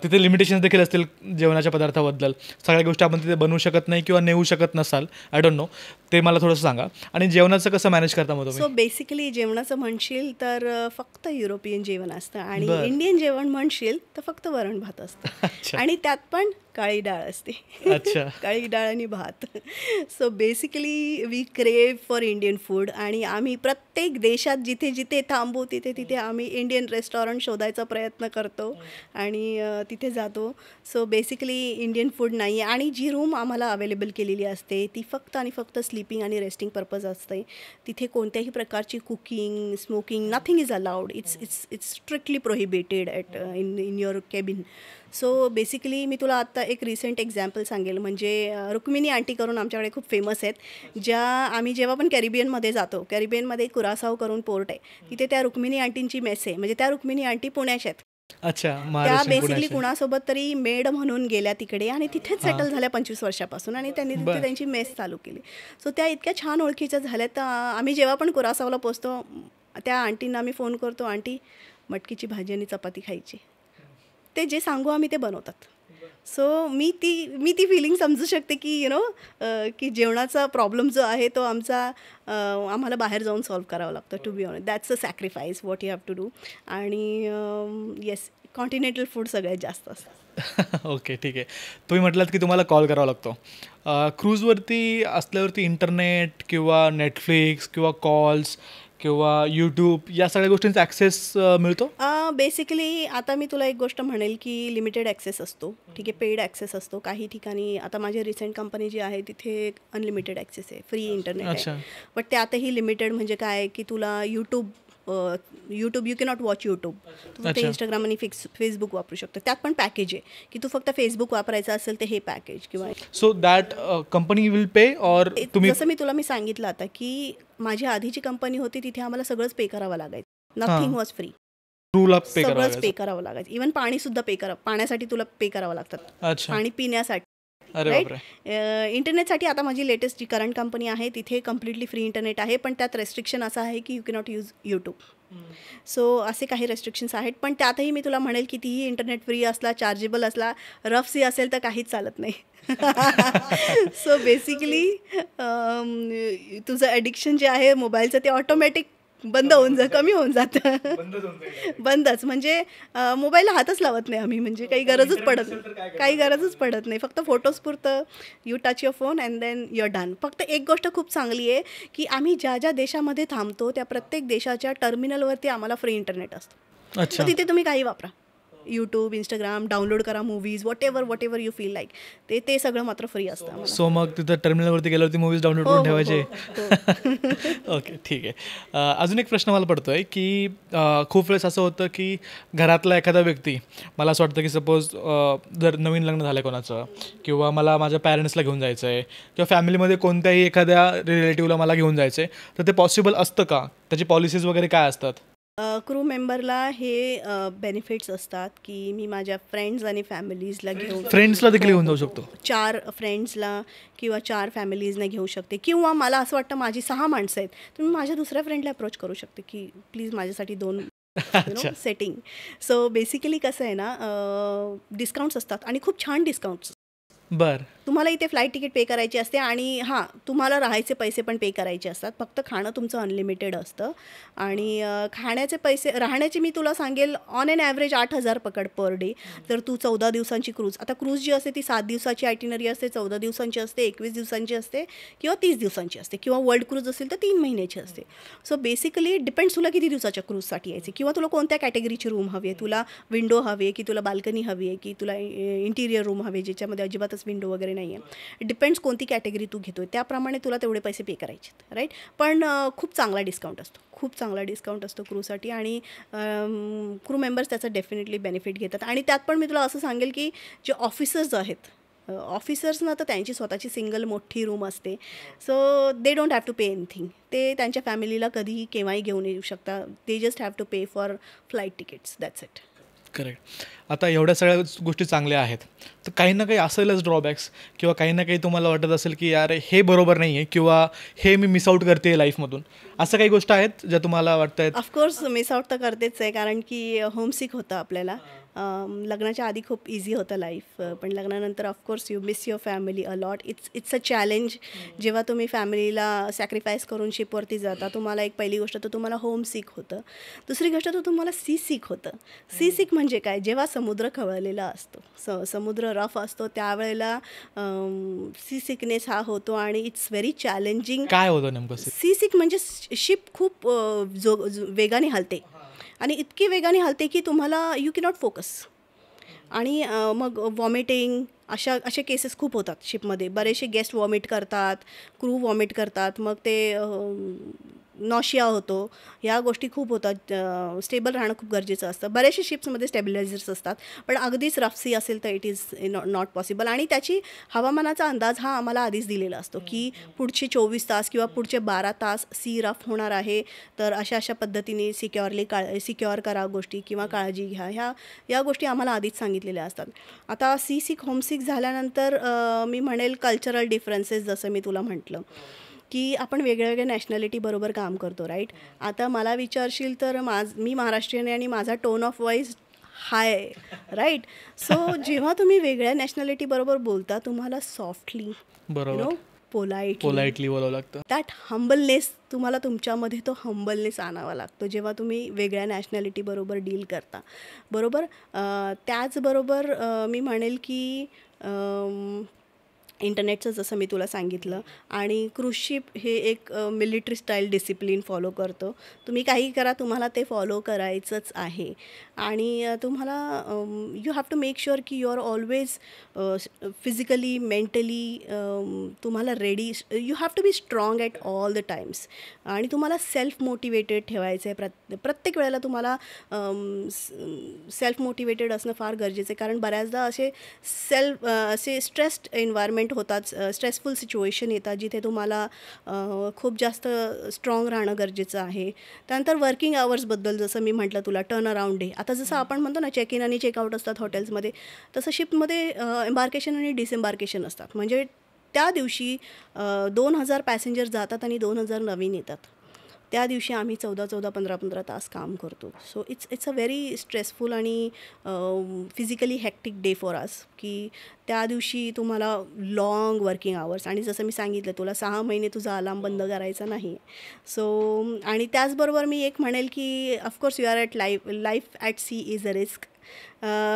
तिथे लिमिटेशन्स देखील असतील जेवणाच्या पदार्थाबद्दल. सगळ्या गोष्टी आपण तिथे बनवू शकत नाही किंवा नेऊ शकत नसाल, आय डोंट नो, ते मला थोडंसं सांगा. आणि जेवणाचं कसं मॅनेज करता मग तुम्ही? सो बेसिकली जेवणाचं म्हणशील तर फक्त युरोपियन जेवण असतं, आणि इंडियन जेवण म्हणशील तर फक्त वरण भात असतं, आणि त्यात पण काळी डाळ असते. अच्छा. काळी डाळ आणि भात. सो बेसिकली वी क्रेव फॉर इंडियन फूड, आणि आम्ही प्रत्येक देशात जिथे जिथे थांबू तिथे तिथे आम्ही इंडियन रेस्टॉरंट शोधायचा प्रयत्न करतो आणि तिथे जातो. सो बेसिकली इंडियन फूड नाही आहे, आणि जी रूम आम्हाला अवेलेबल केलेली असते ती फक्त आणि फक्त स्लीपिंग आणि रेस्टिंग पर्पज असते. तिथे कोणत्याही प्रकारची cooking, smoking, nothing is allowed. It's strictly prohibited in your cabin. So basically मी तुला आत्ता एक रिसेंट एक्झाम्पल सांगेल, म्हणजे रुक्मिणी आंटी करून आमच्याकडे खूप फेमस आहेत, ज्या आम्ही जेव्हा पण कॅरिबियनमध्ये जातो, कॅरिबियनमध्ये कुरासाव करून पोर्ट आहे, तिथे त्या रुक्मिणी आंटींची मेस आहे. म्हणजे त्या रुक्मिणी आंटी पुण्याच्या आहेत. अच्छा. त्या बेसिकली कुणासोबत तरी मेड म्हणून गेल्या तिकडे, आणि तिथेच सेटल झाल्या 25 वर्षापासून, आणि त्यांनी तिथे त्यांची मेस चालू केली. सो त्या इतक्या छान ओळखीच्या झाल्या. तर आम्ही जेव्हा पण कुरासावला पोचतो, त्या आंटींना आम्ही फोन करतो, आंटी मटकीची भाजी आणि चपाती खायची. ते जे सांगू आम्ही ते बनवतात. सो मी ती फिलिंग समजू शकते की की जेवणाचा प्रॉब्लेम जो आहे तो आम्हाला बाहेर जाऊन सॉल्व करावा लागतो. To be honest, that's a sacrifice what you have to do. आणि येस, कॉन्टिनेंटल फूड सगळ्यात जास्त असतं. ओके, ठीक आहे. तुम्ही म्हटलात की तुम्हाला कॉल करावा लागतो. क्रूजवरती असल्यावरती इंटरनेट किंवा नेटफ्लिक्स किंवा कॉल्स किंवा यूट्यूब या सगळ्या गोष्टींचा ॲक्सेस मिळतो? बेसिकली आता मी तुला एक गोष्ट म्हणेल की लिमिटेड ॲक्सेस असतो, ठीक आहे, पेड ॲक्सेस असतो. काही ठिकाणी आता माझी रिसेंट कंपनी जी आहे तिथे अनलिमिटेड ॲक्सेस आहे, फ्री इंटरनेट आहे. बट त्यातही लिमिटेड म्हणजे काय की तुला YouTube you cannot watch YouTube. तू फक्त इंस्टाग्राम आणि फेसबुक वापरू शकतो. त्यात पण पॅकेज आहे की तू फक्त फेसबुक वापरायचं असेल तर हे पॅकेज, किंवा so that company will pay or तुम्ही. जसं मी सांगितलं आता की माझी आधीची कंपनी होती तिथे आम्हाला सगळंच पे करावं लागायचं. Nothing was free. सगळंच पे करावं लागायचं. इव्हन पाणी सुद्धा पाण्यासाठी तुला पे करावं लागतात, पाणी पिण्यासाठी. राईट. इंटरनेटसाठी आता माझी लेटेस्ट जी करंट कंपनी आहे तिथे कम्प्लिटली फ्री इंटरनेट आहे, पण त्यात रेस्ट्रिक्शन असं आहे की you cannot use YouTube. So असे काही रेस्ट्रिक्शन्स आहेत, पण त्यातही मी तुला म्हणेल की तीही इंटरनेट फ्री असला, चार्जेबल असला, रफ सी असेल तर काहीच चालत नाही. सो बेसिकली तुझं ॲडिक्शन जे आहे मोबाईलचं ते ऑटोमॅटिक बंद होऊन कमी होऊन जातं. बंदच म्हणजे मोबाईलला हातच लावत नाही आम्ही, म्हणजे काही गरजच पडत नाही. फक्त फोटोज पुरतं you touch your phone and then you're done. फक्त एक गोष्ट खूप चांगली आहे की आम्ही ज्या ज्या देशामध्ये थांबतो त्या प्रत्येक देशाच्या टर्मिनलवरती आम्हाला फ्री इंटरनेट असतं. तर तिथे तुम्ही काही वापरा, यूट्यूब, इंस्टाग्राम, डाउनलोड करा movies, what ever you feel like, ते सगळं मात्र फ्री असतं. सो मग तिथं टर्मिनलवरती गेल्यावरती मूवीज डाउनलोड करून ठेवायचे. ओके, ठीक आहे. अजून एक प्रश्न मला पडतो आहे की खूप वेळेस असं होतं की घरातला एखादा व्यक्ती, मला असं वाटतं की सपोज जर नवीन लग्न झालं आहे कोणाचं, किंवा मला माझ्या पॅरेंट्सला घेऊन जायचं आहे, किंवा फॅमिलीमध्ये कोणत्याही एखाद्या रिलेटिव्हला मला घेऊन जायचं आहे, तर ते पॉसिबल असतं का? त्याची पॉलिसीज वगैरे काय असतात? क्रू मेंबरला हे बेनिफिट्स असतात की मी माझ्या फ्रेंड्स आणि फॅमिलीजला फ्रेंड्सला देखील घेऊन जाऊ शकतो. 4 फ्रेंड्सला किंवा 4 फॅमिलीजना घेऊ शकते, किंवा मला असं वाटतं माझी 6 माणसं आहेत तर मी माझ्या दुसऱ्या फ्रेंडला अप्रोच करू शकते की प्लीज माझ्यासाठी 2 सेटिंग. सो बेसिकली कसं आहे ना, डिस्काउंट्स असतात आणि खूप छान डिस्काउंट्स. बर. तुम्हाला इथे फ्लाईट तिकीट पे करायची असते आणि हां, तुम्हाला राहायचे पैसे पण पे करायचे असतात. फक्त खाणं तुमचं अनलिमिटेड असतं आणि खाण्याचे पैसे राहण्याचे मी तुला सांगेल ऑन एन ॲव्हरेज 8,000 पकड पर डे. तर तू 14 दिवसांची क्रूज, आता क्रूज जी असते ती 7 दिवसाची आयटिनरी असते, 14 दिवसांची असते, 21 दिवसांची असते किंवा 30 दिवसांची असते किंवा वर्ल्ड क्रूज असेल तर 3 महिन्याची असते. सो बेसिकली डिपेंड्स तुला किती दिवसाच्या क्रूजसाठी यायचे किंवा तुला कोणत्या कॅटेगरीची रूम हवी आहे. तुला विंडो हवी आहे की तुला बाल्कनी हवी आहे की तुला इंटिरियर रूम हवी आहे ज्याच्यामध्ये अजिबातच विंडो वगैरे नाही आहे. डिपेंड्स कोणती कॅटेगरी तू घेतो आहे त्याप्रमाणे तुला तेवढे पैसे पे करायचे आहेत, राईट. पण खूप चांगला डिस्काउंट असतो, खूप चांगला डिस्काउंट असतो क्रूसाठी आणि क्रू मेंबर्स त्याचा डेफिनेटली बेनिफिट घेतात. आणि त्यात पण मी तुला असं सांगेल की जे ऑफिसर्स आहेत, ऑफिसर्सना तर त्यांची स्वतःची सिंगल मोठी रूम असते. So they don't have to pay anything. ते त्यांच्या फॅमिलीला कधीही केव्हाही घेऊन येऊ शकता. They just have to pay for flight tickets, that's it. Correct. आता एवढ्या सगळ्या गोष्टी चांगल्या आहेत, तर काही ना काही असेलच ड्रॉबॅक्स किंवा काही ना काही तुम्हाला वाटत असेल की यार हे बरोबर नाही आहे किंवा हे मी मिस आऊट करते लाईफमधून, असं काही गोष्ट आहेत ज्या तुम्हाला वाटत आहेत? ऑफकोर्स मिस आउट तर करतेच आहे, कारण की होमसिक होतं आपल्याला. लग्नाच्या आधी खूप इझी होतं लाईफ, पण लग्नानंतर of course you miss your family a lot. It's a challenge. जेव्हा तुम्ही फॅमिलीला सॅक्रिफाईस करून शिपवरती जाता, तुम्हाला एक पहिली गोष्ट तर तुम्हाला होमसिक होतं. दुसरी गोष्ट तर तुम्हाला सी सिक होतं. सी सिक म्हणजे काय? जेव्हा समुद्र खवळलेला असतो, समुद्र रफ असतो, त्यावेळेला सी सिकनेस हा होतो आणि इट्स व्हेरी चॅलेंजिंग. काय होतं नेमकं? सी सिक म्हणजे शिप खूप वेगाने हलते आणि इतकी वेगाने हलते की तुम्हाला यू कॅनॉट फोकस. आणि मग वॉमिटिंग असे केसेस खूप होतात शिपमध्ये. बरेचसे गेस्ट वॉमिट करतात, क्रू वॉमिट करतात, मग ते नॉशिया होतो. ह्या गोष्टी खूप होतात. स्टेबल राहणं खूप गरजेचं असतं. बरेचसे शिप्समध्ये स्टेबिलायझर्स असतात, पण अगदीच रफ सी असेल तर इट इज नॉट पॉसिबल. आणि त्याची हवामानाचा अंदाज हा आम्हाला आधीच दिलेला असतो की पुढचे 24 तास किंवा पुढचे 12 तास सी रफ होणार आहे. तर अशा पद्धतीने सिक्युअर करा गोष्टी किंवा काळजी घ्या. या गोष्टी आम्हाला आधीच सांगितलेल्या असतात. आता सी सिक होमसिक झाल्यानंतर मी म्हणेल कल्चरल डिफरन्सेस, जसं मी तुला म्हटलं की आपण वेगळ्या नॅशनॅलिटीबरोबर काम करतो, राईट. आता मला विचारशील तर मी महाराष्ट्रीयन आहे आणि माझा टोन ऑफ व्हॉईस हाय आहे, राईट. सो जेव्हा तुम्ही वेगळ्या नॅशनॅलिटीबरोबर बोलता, तुम्हाला सॉफ्टली, बरोबर, पोलाइटली बोलावं लागतं. दॅट हंबलनेस, तुम्हाला तुमच्यामध्ये तो हंबलनेस आणावा लागतो जेव्हा तुम्ही वेगळ्या नॅशनॅलिटीबरोबर डील करता, बरोबर. त्याचबरोबर मी म्हणेल की इंटरनेटचं जसं मी तुला सांगितलं, आणि क्रूज शिप हे एक मिलिटरी स्टाईल डिसिप्लिन फॉलो करतो. तुम्ही काही करा, तुम्हाला ते फॉलो करायचंच आहे. आणि तुम्हाला you have to make sure की you are always physically, mentally तुम्हाला रेडी. You have to be strong at all the times. आणि तुम्हाला सेल्फ मोटिवेटेड ठेवायचं आहे. प्रत्येक वेळेला तुम्हाला सेल्फ मोटिवेटेड असणं फार गरजेचं आहे, कारण बऱ्याचदा असे स्ट्रेस्ड एन्व्हायरमेंट होतात, स्ट्रेसफुल सिच्युएशन येतात जिथे तुम्हाला खूप जास्त स्ट्रॉंग राहणं गरजेचं आहे. त्यानंतर वर्किंग आवर्सबद्दल जसं मी म्हटलं तुला, टर्न अराउंड डे. आता जसं आपण म्हणतो ना, चेक इन आणि चेकआउट असतात हॉटेल्समध्ये, तसं शिपमध्ये एम्बार्केशन आणि डिसएम्बार्केशन असतात. म्हणजे त्या दिवशी 2,000 पॅसेंजर जातात आणि 2,000 नवीन येतात. त्या दिवशी आम्ही 14-14, 15-15 तास काम करतो. So it's a very stressful आणि physically hectic day for us, की त्या दिवशी तुम्हाला लाँग वर्किंग आवर्स. आणि जसं मी सांगितलं तुला, 6 महिने तुझा अलार्म बंद करायचा नाही. सो आणि त्याचबरोबर मी एक म्हणेल की of course you are life at sea is a risk,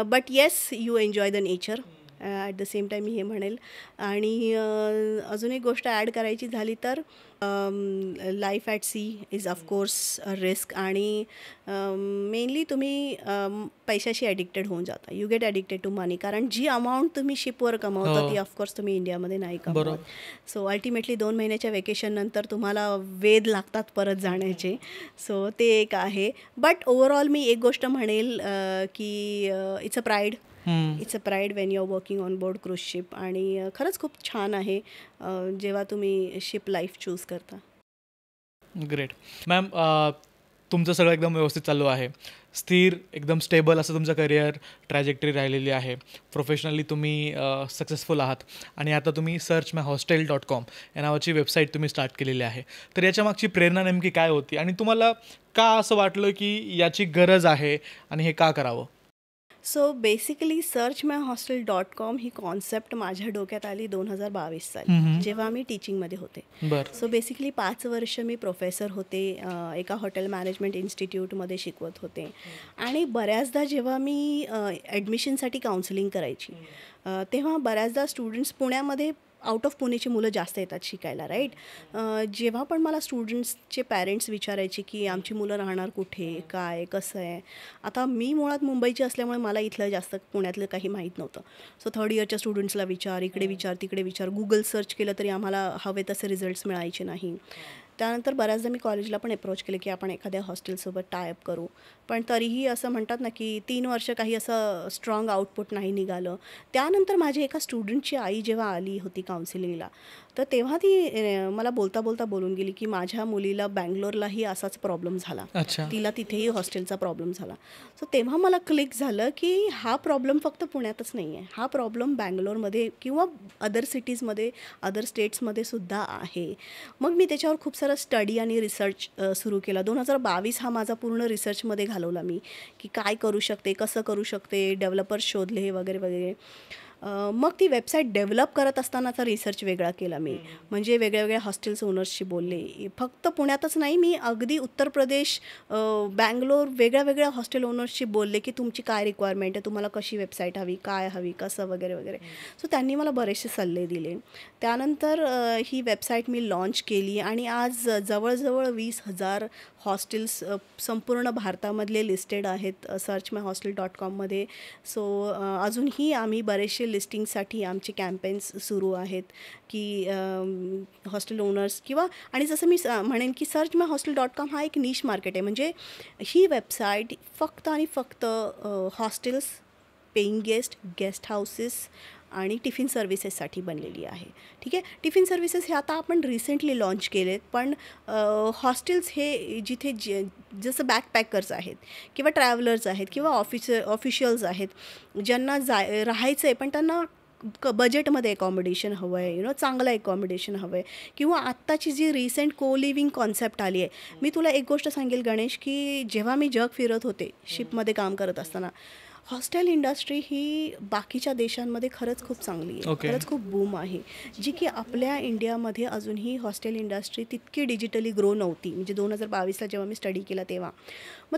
but yes you enjoy the nature at the same time, मी हे म्हणेल. आणि अजून एक गोष्ट ॲड करायची झाली तर life at sea is of course a risk. आणि मेनली तुम्ही पैशाशी ॲडिक्टेड होऊन जाता. You get addicted to money, कारण जी अमाऊंट तुम्ही शिपवर कमावता ती ऑफकोर्स तुम्ही इंडियामध्ये नाही कमवत. सो अल्टिमेटली 2 महिन्याच्या वेकेशननंतर तुम्हाला वेध लागतात परत जाण्याचे. सो ते एक आहे. बट ओव्हरऑल मी एक गोष्ट म्हणेल की it's a pride. It's a pride when you are working on board cruise ship. आणि खरंच खूप छान आहे जेव्हा तुम्ही शिप लाईफ चूज करता. ग्रेट. मॅम, तुमचं सगळं एकदम व्यवस्थित चालू आहे, स्थिर, एकदम स्टेबल असं तुमचं करिअर ट्रॅजेक्टरी राहिलेली आहे. प्रोफेशनली तुम्ही सक्सेसफुल आहात आणि आता तुम्ही searchmyhostel.com या नावाची वेबसाईट तुम्ही स्टार्ट केलेली आहे. तर याच्या मागची प्रेरणा नेमकी काय होती आणि तुम्हाला का असं वाटलं की याची गरज आहे आणि हे का करावं? सो बेसिकली searchmyhostel.com ही कॉन्सेप्ट माझ्या डोक्यात आली 2022 साली, जेव्हा मी टीचिंगमध्ये होते. बरं. सो बेसिकली 5 वर्ष मी प्रोफेसर होते, एका हॉटेल मॅनेजमेंट इन्स्टिट्यूटमध्ये शिकवत होते. आणि बऱ्याचदा जेव्हा मी ॲडमिशनसाठी काउन्सिलिंग करायची, तेव्हा बऱ्याचदा स्टुडंट्स पुण्यामध्ये आउट ऑफ पुणेची मुलं जास्त येतात शिकायला, राईट. जेव्हा पण मला स्टुडंट्सचे पॅरेंट्स विचारायचे की आमची मुलं राहणार कुठे, काय, कसं आहे. आता मी मुळात मुंबईची असल्यामुळे मला इथलं जास्त पुण्यातलं काही माहीत नव्हतं. सो थर्ड इयरच्या स्टुडंट्सला विचार, इकडे विचार, तिकडे विचार, गुगल सर्च केलं तरी आम्हाला हवे तसे रिझल्ट्स मिळायचे नाही. त्यानंतर बऱ्याचदा मी कॉलेजला पण अप्रोच केले की आपण एखाद्या हॉस्टेलसोबत टायअप करू, पण तरीही असं म्हणतात ना की 3 वर्ष काही असं स्ट्रॉंग आउटपुट नाही निघालं. त्यानंतर माझी एका स्टुडंटची आई जेव्हा आली होती काउन्सिलिंगला, तर तेव्हा ती मला बोलता बोलता बोलून गेली की माझ्या मुलीला बँगलोरलाही असाच प्रॉब्लेम झाला, अच्छा. तिला तिथेही हॉस्टेलचा प्रॉब्लेम झाला. सो तेव्हा मला क्लिक झालं की हा प्रॉब्लेम फक्त पुण्यातच नाही आहे, हा प्रॉब्लेम बँगलोरमध्ये किंवा अदर सिटीजमध्ये, अदर स्टेट्समध्ये सुद्धा आहे. मग मी त्याच्यावर खूप सारं स्टडी आणि रिसर्च सुरू केला. 2022 हा माझा पूर्ण रिसर्चमध्ये घालवला मी, की काय करू शकते, कसं करू शकते, डेव्हलपर्स शोधले वगैरे वगैरे. मग ती वेबसाईट डेव्हलप करत असतानाचा रिसर्च वेगळा केला मी, म्हणजे वेगळ्या वेगळ्या हॉस्टेल्स ओनर्सशी बोलले. फक्त पुण्यातच नाही, मी अगदी उत्तर प्रदेश, बँगलोर, वेगळ्या वेगळ्या हॉस्टेल ओनर्सशी बोलले की तुमची काय रिक्वायरमेंट आहे, तुम्हाला कशी वेबसाईट हवी, काय हवी, कसं वगैरे वगैरे. सो त्यांनी मला बरेचसे सल्ले दिले. त्यानंतर ही वेबसाईट मी लॉन्च केली आणि आज जवळजवळ 20,000 हॉस्टेल्स संपूर्ण भारतामधले लिस्टेड आहेत searchmyhostel.com मध्ये. सो अजूनही आम्ही बरेचसे लिस्टिंगसाठी आमचे कॅम्पेन्स सुरू आहेत की हॉस्टेल ओनर्स किंवा, आणि जसं मी म्हणेन की searchmyhostel.com हा एक निश मार्केट आहे. म्हणजे ही वेबसाईट फक्त आणि फक्त hostels, paying guest, guest houses आणि टिफिन सर्व्हिसेससाठी बनलेली आहे. ठीक आहे, टिफिन सर्व्हिसेस हे आता आपण रिसेंटली लॉन्च केलेत, पण हॉस्टेल्स हे जिथे जसं बॅकपॅकर्स आहेत किंवा ट्रॅव्हलर्स आहेत किंवा ऑफिशियल्स आहेत, ज्यांना राहायचं आहे पण त्यांना बजेटमध्ये अकॉमोडेशन हवं आहे, चांगलं अकॉमोडेशन हवं आहे, किंवा आत्ताची जी रिसेंट को लिव्हिंग कॉन्सेप्ट आली आहे. मी तुला एक गोष्ट सांगेल गणेश, की जेव्हा मी जग फिरत होते शिपमध्ये काम करत असताना, हॉस्टेल इंडस्ट्री ही बाकीच्या देशांमध्ये खरंच खूप चांगली आहे, खरंच खूप बूम आहे, जी की आपल्या इंडियामध्ये अजूनही हॉस्टेल इंडस्ट्री तितकी डिजिटली ग्रो नव्हती. म्हणजे 2022ला जेव्हा मी स्टडी केला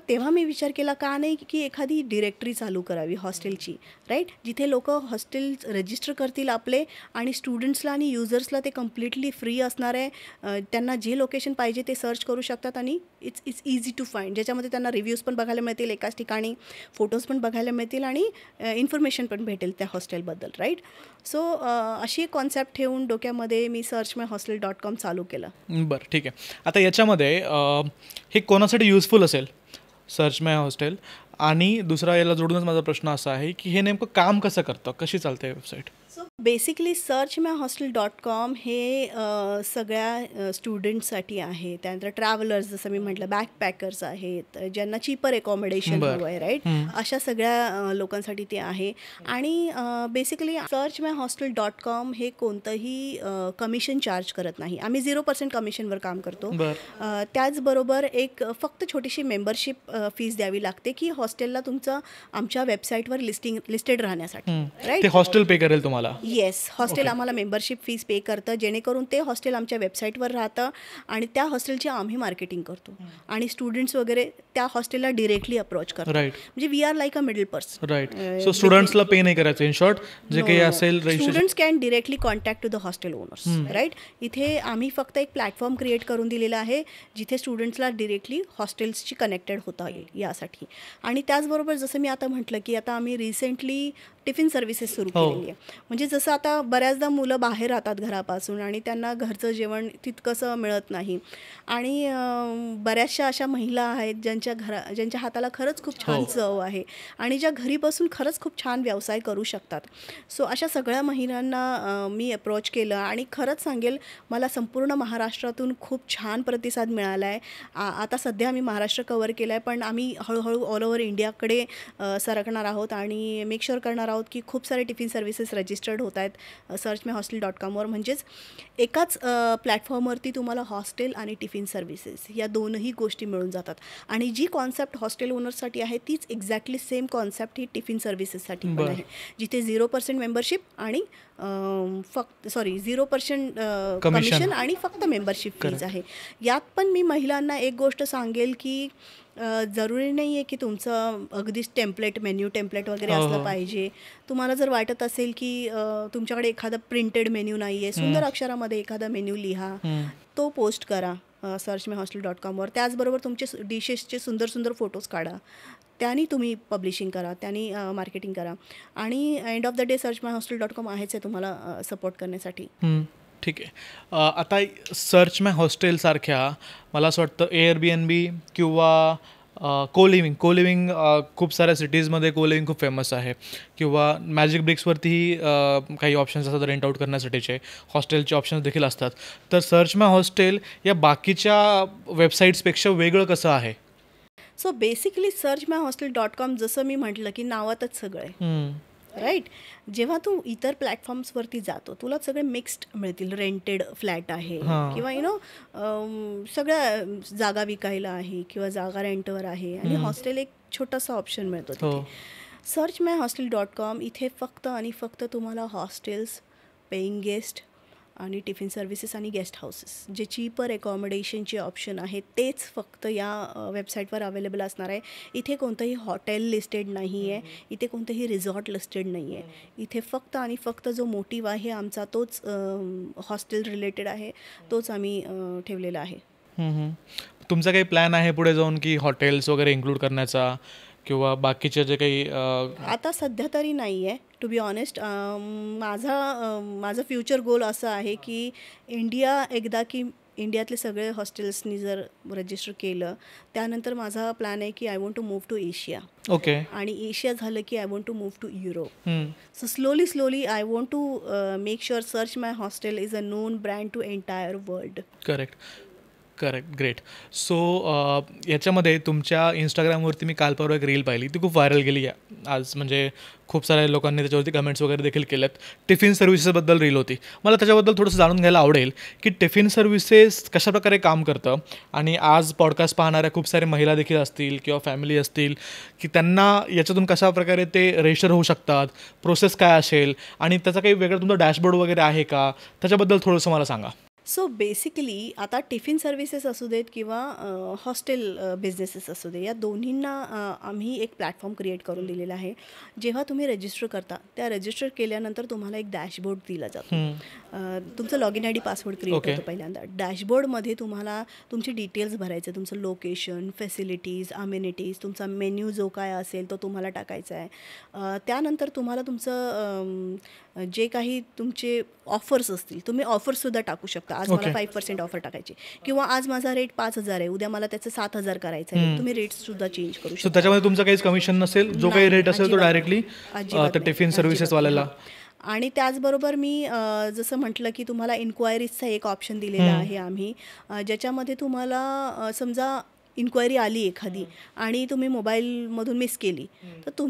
तेव्हा मी विचार केला का नाही की एखादी डिरेक्टरी चालू करावी हॉस्टेलची, राईट, जिथे लोक हॉस्टेल रजिस्टर करतील आपले आणि स्टुडंट्सला आणि युजर्सला ते कम्प्लिटली फ्री असणार आहे. त्यांना जे लोकेशन पाहिजे ते सर्च करू शकतात आणि इट्स इझी टू फाइंड, ज्याच्यामध्ये त्यांना रिव्ह्यूज पण बघायला मिळतील एकाच ठिकाणी, फोटोज पण बघायला मिळतील आणि इन्फॉर्मेशन पण भेटेल त्या हॉस्टेलबद्दल, राईट. सो अशी कॉन्सेप्ट ठेवून डोक्यामध्ये मी searchmyhostel.com चालू केलं. बरं, ठीक आहे. आता याच्यामध्ये हे कोणासाठी युजफुल असेल सर्च माय हॉस्टेल, आणि दुसरा याला जोडूनच माझा प्रश्न असा आहे की हे नेमकं काम कसं करतं, कशी चालते वेबसाईट? सो बेसिकली searchmyhostel.com हे सगळ्या स्टुडंट्ससाठी आहे. त्यानंतर ट्रॅव्हलर्स, जसं मी म्हटलं, बॅकपॅकर्स आहेत, ज्यांना चीपर अकॉमोडेशन हवं आहे, राईट, अशा सगळ्या लोकांसाठी ते आहे. आणि बेसिकली searchmyhostel.com हे कोणतंही कमिशन चार्ज करत नाही. आम्ही 0% कमिशनवर काम करतो. त्याचबरोबर एक फक्त छोटीशी मेंबरशिप फीस द्यावी लागते की हॉस्टेलला तुमचं आमच्या वेबसाईटवर लिस्टेड राहण्यासाठी, राईट. ते हॉस्टेल पे करेल तुम्हाला? येस, हॉस्टेल आम्हाला मेंबरशिप फीस पे करतं, जेणेकरून ते हॉस्टेल आमच्या वेबसाईटवर राहतं आणि त्या हॉस्टेलची आम्ही मार्केटिंग करतो आणि स्टुडंट्स वगैरे त्या हॉस्टेलला डिरेक्टली अप्रोच करतो. राईट, म्हणजे we are like a middle person, right. So स्टुडंट्सला पे नाही करायचं, इन शॉर्ट जे काही असेल students can directly contact to the hostel owners, right. इथे आम्ही फक्त एक प्लॅटफॉर्म क्रिएट करून दिलेला आहे जिथे स्टुडंट्सला डिरेक्टली हॉस्टेल्सची कनेक्टेड होता येईल यासाठी. आणि त्याचबरोबर जसं मी आता म्हटलं की आता आम्ही रिसेंटली टिफिन सर्व्हिसेस सुरू केलेली आहे. म्हणजे जसं आता बऱ्याचदा मुलं बाहेर राहतात घरापासून आणि त्यांना घरचं जेवण तितकंसं मिळत नाही, आणि बऱ्याचशा अशा महिला आहेत ज्यांच्या हाताला खरंच खूप छान चव आहे आणि ज्या घरी बसून खरंच खूप छान व्यवसाय करू शकतात. सो अशा सगळ्या महिलांना मी अप्रोच केलं आणि खरंच सांगेल, मला संपूर्ण महाराष्ट्रातून खूप छान प्रतिसाद मिळाला आहे. आता सध्या आम्ही महाराष्ट्र कव्हर केला आहे, पण आम्ही हळूहळू ऑल ओव्हर इंडियाकडे सरकणार आहोत आणि मेक शुअर करणार आहोत की खूप सारे टिफिन सर्व्हिसेस रजिस्टर्ड होत आहेत searchmyhostel.com म्हणजेच एकाच प्लॅटफॉर्मवरती तुम्हाला हॉस्टेल आणि टिफिन सर्व्हिसेस या दोनही गोष्टी मिळून जातात. आणि जी कॉन्सेप्ट हॉस्टेल ओनर्ससाठी आहे तीच एक्झॅक्टली सेम कॉन्सेप्ट ही टिफिन सर्व्हिसेससाठी पण बरं. आहे, जिथे 0% मेंबरशिप आणि फक्त 0% कमिशन आणि फक्त मेंबरशिप फीज आहे. यात पण मी महिलांना एक गोष्ट सांगेल की जरुरी नाही आहे की तुमचं अगदीच मेन्यू टेम्पलेट वगैरे हो, असलं हो. पाहिजे. तुम्हाला जर वाटत असेल की तुमच्याकडे एखादा प्रिंटेड मेन्यू नाही आहे, सुंदर अक्षरामध्ये एखादा मेन्यू लिहा, तो पोस्ट करा searchmyhostel.com त्याचबरोबर तुमचे डिशेसचे सुंदर सुंदर फोटोज काढा, त्यांनी तुम्ही पब्लिशिंग करा, त्यांनी मार्केटिंग करा. आणि end of the day searchmyhostel.com आहेच आहे तुम्हाला सपोर्ट करण्यासाठी. ठीक आहे. आता सर्च माय हॉस्टेलसारख्या मला असं वाटतं Airbnb किंवा को लिव्हिंग खूप साऱ्या सिटीजमध्ये को-लिव्हिंग खूप फेमस आहे, किंवा मॅजिक ब्रिक्सवरतीही काही ऑप्शन्स असतात रेंट आउट करण्यासाठीचे, हॉस्टेलचे ऑप्शन्स देखील असतात. तर सर्च माय हॉस्टेल या बाकीच्या वेबसाईट्सपेक्षा वेगळं कसं आहे? सो बेसिकली searchmyhostel.com जसं मी म्हटलं की नावातच सगळं आहे, राईट. जेव्हा तू इतर प्लॅटफॉर्म्सवरती जातो तुला सगळे मिक्स्ड मिळतील. रेंटेड फ्लॅट आहे किंवा सगळ्या जागा विकायला आहे किंवा जागा रेंटवर आहे, आणि हॉस्टेल एक छोटासा ऑप्शन मिळतो तिथे. searchmyhostel.com इथे फक्त आणि फक्त तुम्हाला हॉस्टेल्स, पेईंग गेस्ट आणि टिफिन सर्व्हिसेस आणि गेस्ट हाऊसेस जे चीपर अकॉमोडेशनचे ऑप्शन आहेत तेच फक्त या वेबसाईटवर अवेलेबल असणार आहे. इथे कोणतंही हॉटेल लिस्टेड नाही आहे, इथे कोणतंही रिसॉर्ट लिस्टेड नाही आहे. इथे फक्त आणि फक्त जो मोटिव्ह आहे आमचा तोच हॉस्टेल रिलेटेड आहे, तोच आम्ही ठेवलेला आहे. तुमचा काही प्लॅन आहे पुढे जाऊन की हॉटेल्स वगैरे इन्क्लूड करण्याचा, किंवा बाकीचे जे काही आता सध्या तरी नाही आहे टू बी ऑनेस्ट. माझं फ्युचर गोल असं आहे की इंडियातले सगळे हॉस्टेल्सनी जर रजिस्टर केलं त्यानंतर माझा प्लॅन आहे की I want to move to Asia. Okay. आणि एशिया झालं की I want to move to Europe. So slowly I want to make sure search my hostel is a known brand to entire world. Correct, great. So याच्यामध्ये तुमच्या इंस्टाग्रामवरती मी काल परवा एक reel पाहिली, ती खूप व्हायरल गेली आहे आज, म्हणजे खूप साऱ्या लोकांनी त्याच्यावरती कमेंट्स वगैरे देखील केल्यात. टिफिन सर्व्हिसेसबद्दल रील होती. मला त्याच्याबद्दल थोडंसं जाणून घ्यायला आवडेल की टिफिन सर्व्हिसेस कशाप्रकारे काम करतं, आणि आज पॉडकास्ट पाहणाऱ्या खूप साऱ्या महिला देखील असतील किंवा फॅमिली असतील की त्यांना याच्यातून कशाप्रकारे ते रजिस्टर होऊ शकतात, प्रोसेस काय असेल, आणि त्याचा काही वेगळा तुमचा डॅशबोर्ड वगैरे आहे का, त्याच्याबद्दल थोडंसं मला सांगा. सो बेसिकली आता टिफिन सर्व्हिसेस असू देत किंवा हॉस्टेल बिझनेसेस असू दे, या दोन्हींना आम्ही एक प्लॅटफॉर्म क्रिएट करून दिलेला आहे. जेव्हा तुम्ही रजिस्टर करता त्या रजिस्टर केल्यानंतर तुम्हाला एक डॅशबोर्ड दिला जातो. तुमचं login I D password create होतं पहिल्यांदा. डॅशबोर्डमध्ये तुम्हाला तुमचे डिटेल्स भरायचे, तुमचं लोकेशन, फॅसिलिटीज, अमेनिटीज, तुमचा मेन्यू जो काय असेल तो तुम्हाला टाकायचा आहे. त्यानंतर तुम्हाला तुमचं जे काही तुमचे ऑफर्स असतील तुम्ही ऑफर्ससुद्धा टाकू शकता. आज मला 5% ऑफर टाकायची, किंवा आज माझा रेट 5,000 आहे, उद्या मला त्याचं 7,000 करायचं आहे, तुम्ही रेट्ससुद्धा चेंज करू शकता. त्याच्यामध्ये तुमचं काहीच कमिशन नसेल, जो काही रेट असेल तो डायरेक्टली टिफिन सर्व्हिसेसवाल्याला. आणि त्याचबरोबर मी जसं म्हटलं की तुम्हाला इन्क्वायरीजचा एक ऑप्शन दिलेला आहे आम्ही, ज्याच्यामध्ये तुम्हाला समजा इन्क्वायरी आली एखादी आणि तुम्ही मोबाईलमधून मिस केली तर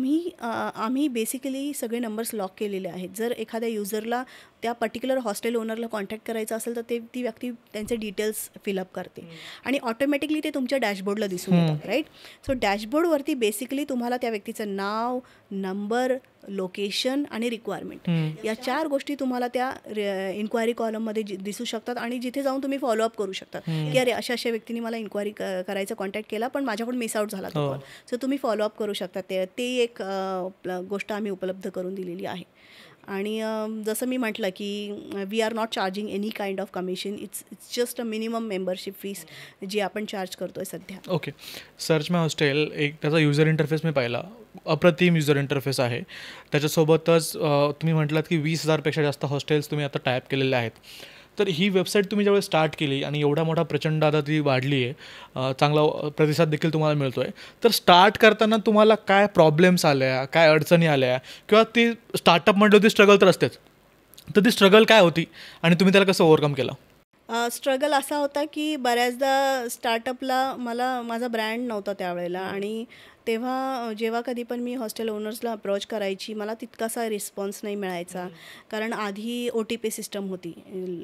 आम्ही बेसिकली सगळे नंबर्स लॉक केलेले आहेत. जर एखाद्या युजरला त्या पर्टिक्युलर हॉस्टेल ओनरला कॉन्टॅक्ट करायचं असेल तर ती व्यक्ती त्यांचे डिटेल्स फिलअप करते आणि ऑटोमॅटिकली ते तुमच्या डॅशबोर्डला दिसून येतात, राईट. सो डॅशबोर्डवरती बेसिकली तुम्हाला त्या व्यक्तीचं नाव, नंबर, लोकेशन आणि रिक्वायरमेंट या 4 गोष्टी तुम्हाला त्या इन्क्वायरी कॉलममध्ये दिसू शकतात, आणि जिथे जाऊन तुम्ही फॉलोअप करू शकता की अरे अशा व्यक्तीने मला इन्क्वायरी करायचा कॉन्टॅक्ट केला पण माझ्याकडून मिस आउट झाला तो कॉल. सो तुम्ही फॉलोअप करू शकता. ते एक गोष्ट आम्ही उपलब्ध करून दिलेली आहे. आणि जसं मी म्हटलं की we are not charging any kind of commission. It's just a minimum membership fees जी आपण चार्ज करतो आहे सध्या. ओके. सर्च माय हॉस्टेल एक त्याचा युजर इंटरफेस मी पाहिला, अप्रतिम युजर इंटरफेस आहे. त्याच्यासोबतच तुम्ही म्हटलात की 20,000पेक्षा जास्त हॉस्टेल्स तुम्ही आता टायप केलेले आहेत. तर ही वेबसाईट तुम्ही ज्यावेळेस स्टार्ट केली आणि एवढा मोठा प्रचंड आता ती वाढली आहे, चांगला प्रतिसाद देखील तुम्हाला मिळतो आहे, तर स्टार्ट करताना तुम्हाला काय प्रॉब्लेम्स आल्या, काय अडचणी आल्या, किंवा ती स्टार्टअप म्हटलं ती स्ट्रगल तर असतेच, तर ती स्ट्रगल काय होती आणि तुम्ही त्याला कसं ओव्हरकम केलं? स्ट्रगल असा होता की बऱ्याचदा स्टार्टअपला माझा ब्रँड नव्हता त्यावेळेला, आणि तेव्हा जेव्हा कधी पण मी हॉस्टेल ओनर्सला अप्रोच करायची मला तितकासा रिस्पॉन्स नाही मिळायचा. कारण आधी OTP सिस्टम होती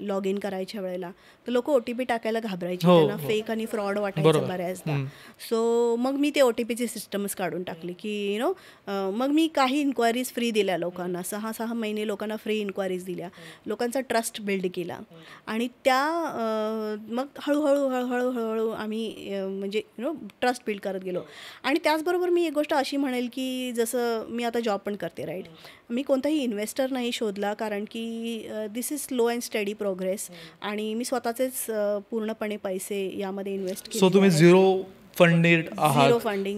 लॉग इन करायच्या वेळेला. तर लोक OTP टाकायला घाबरायची, हो, त्यांना हो. फेक आणि फ्रॉड वाटायचं बरोबर. बऱ्याचदा. सो मग मी ते OTPची सिस्टमच काढून टाकली की मग मी काही इन्क्वायरीज फ्री दिल्या लोकांना, 6 महिने लोकांना फ्री इन्क्वायरीज दिल्या, लोकांचा ट्रस्ट बिल्ड केला आणि त्या मग हळूहळू आम्ही म्हणजे ट्रस्ट बिल्ड करत गेलो. आणि त्याचबरोबर मी एक गोष्ट अशी म्हणेल की जसं मी आता जॉब पण करते राईट, मी कोणताही इन्व्हेस्टर नाही शोधला कारण की this is slow and study progress आणि मी स्वतःचेच पूर्णपणे पैसे यामध्ये इन्व्हेस्ट सो तुम्ही केले. झिरो फंडेड आहात.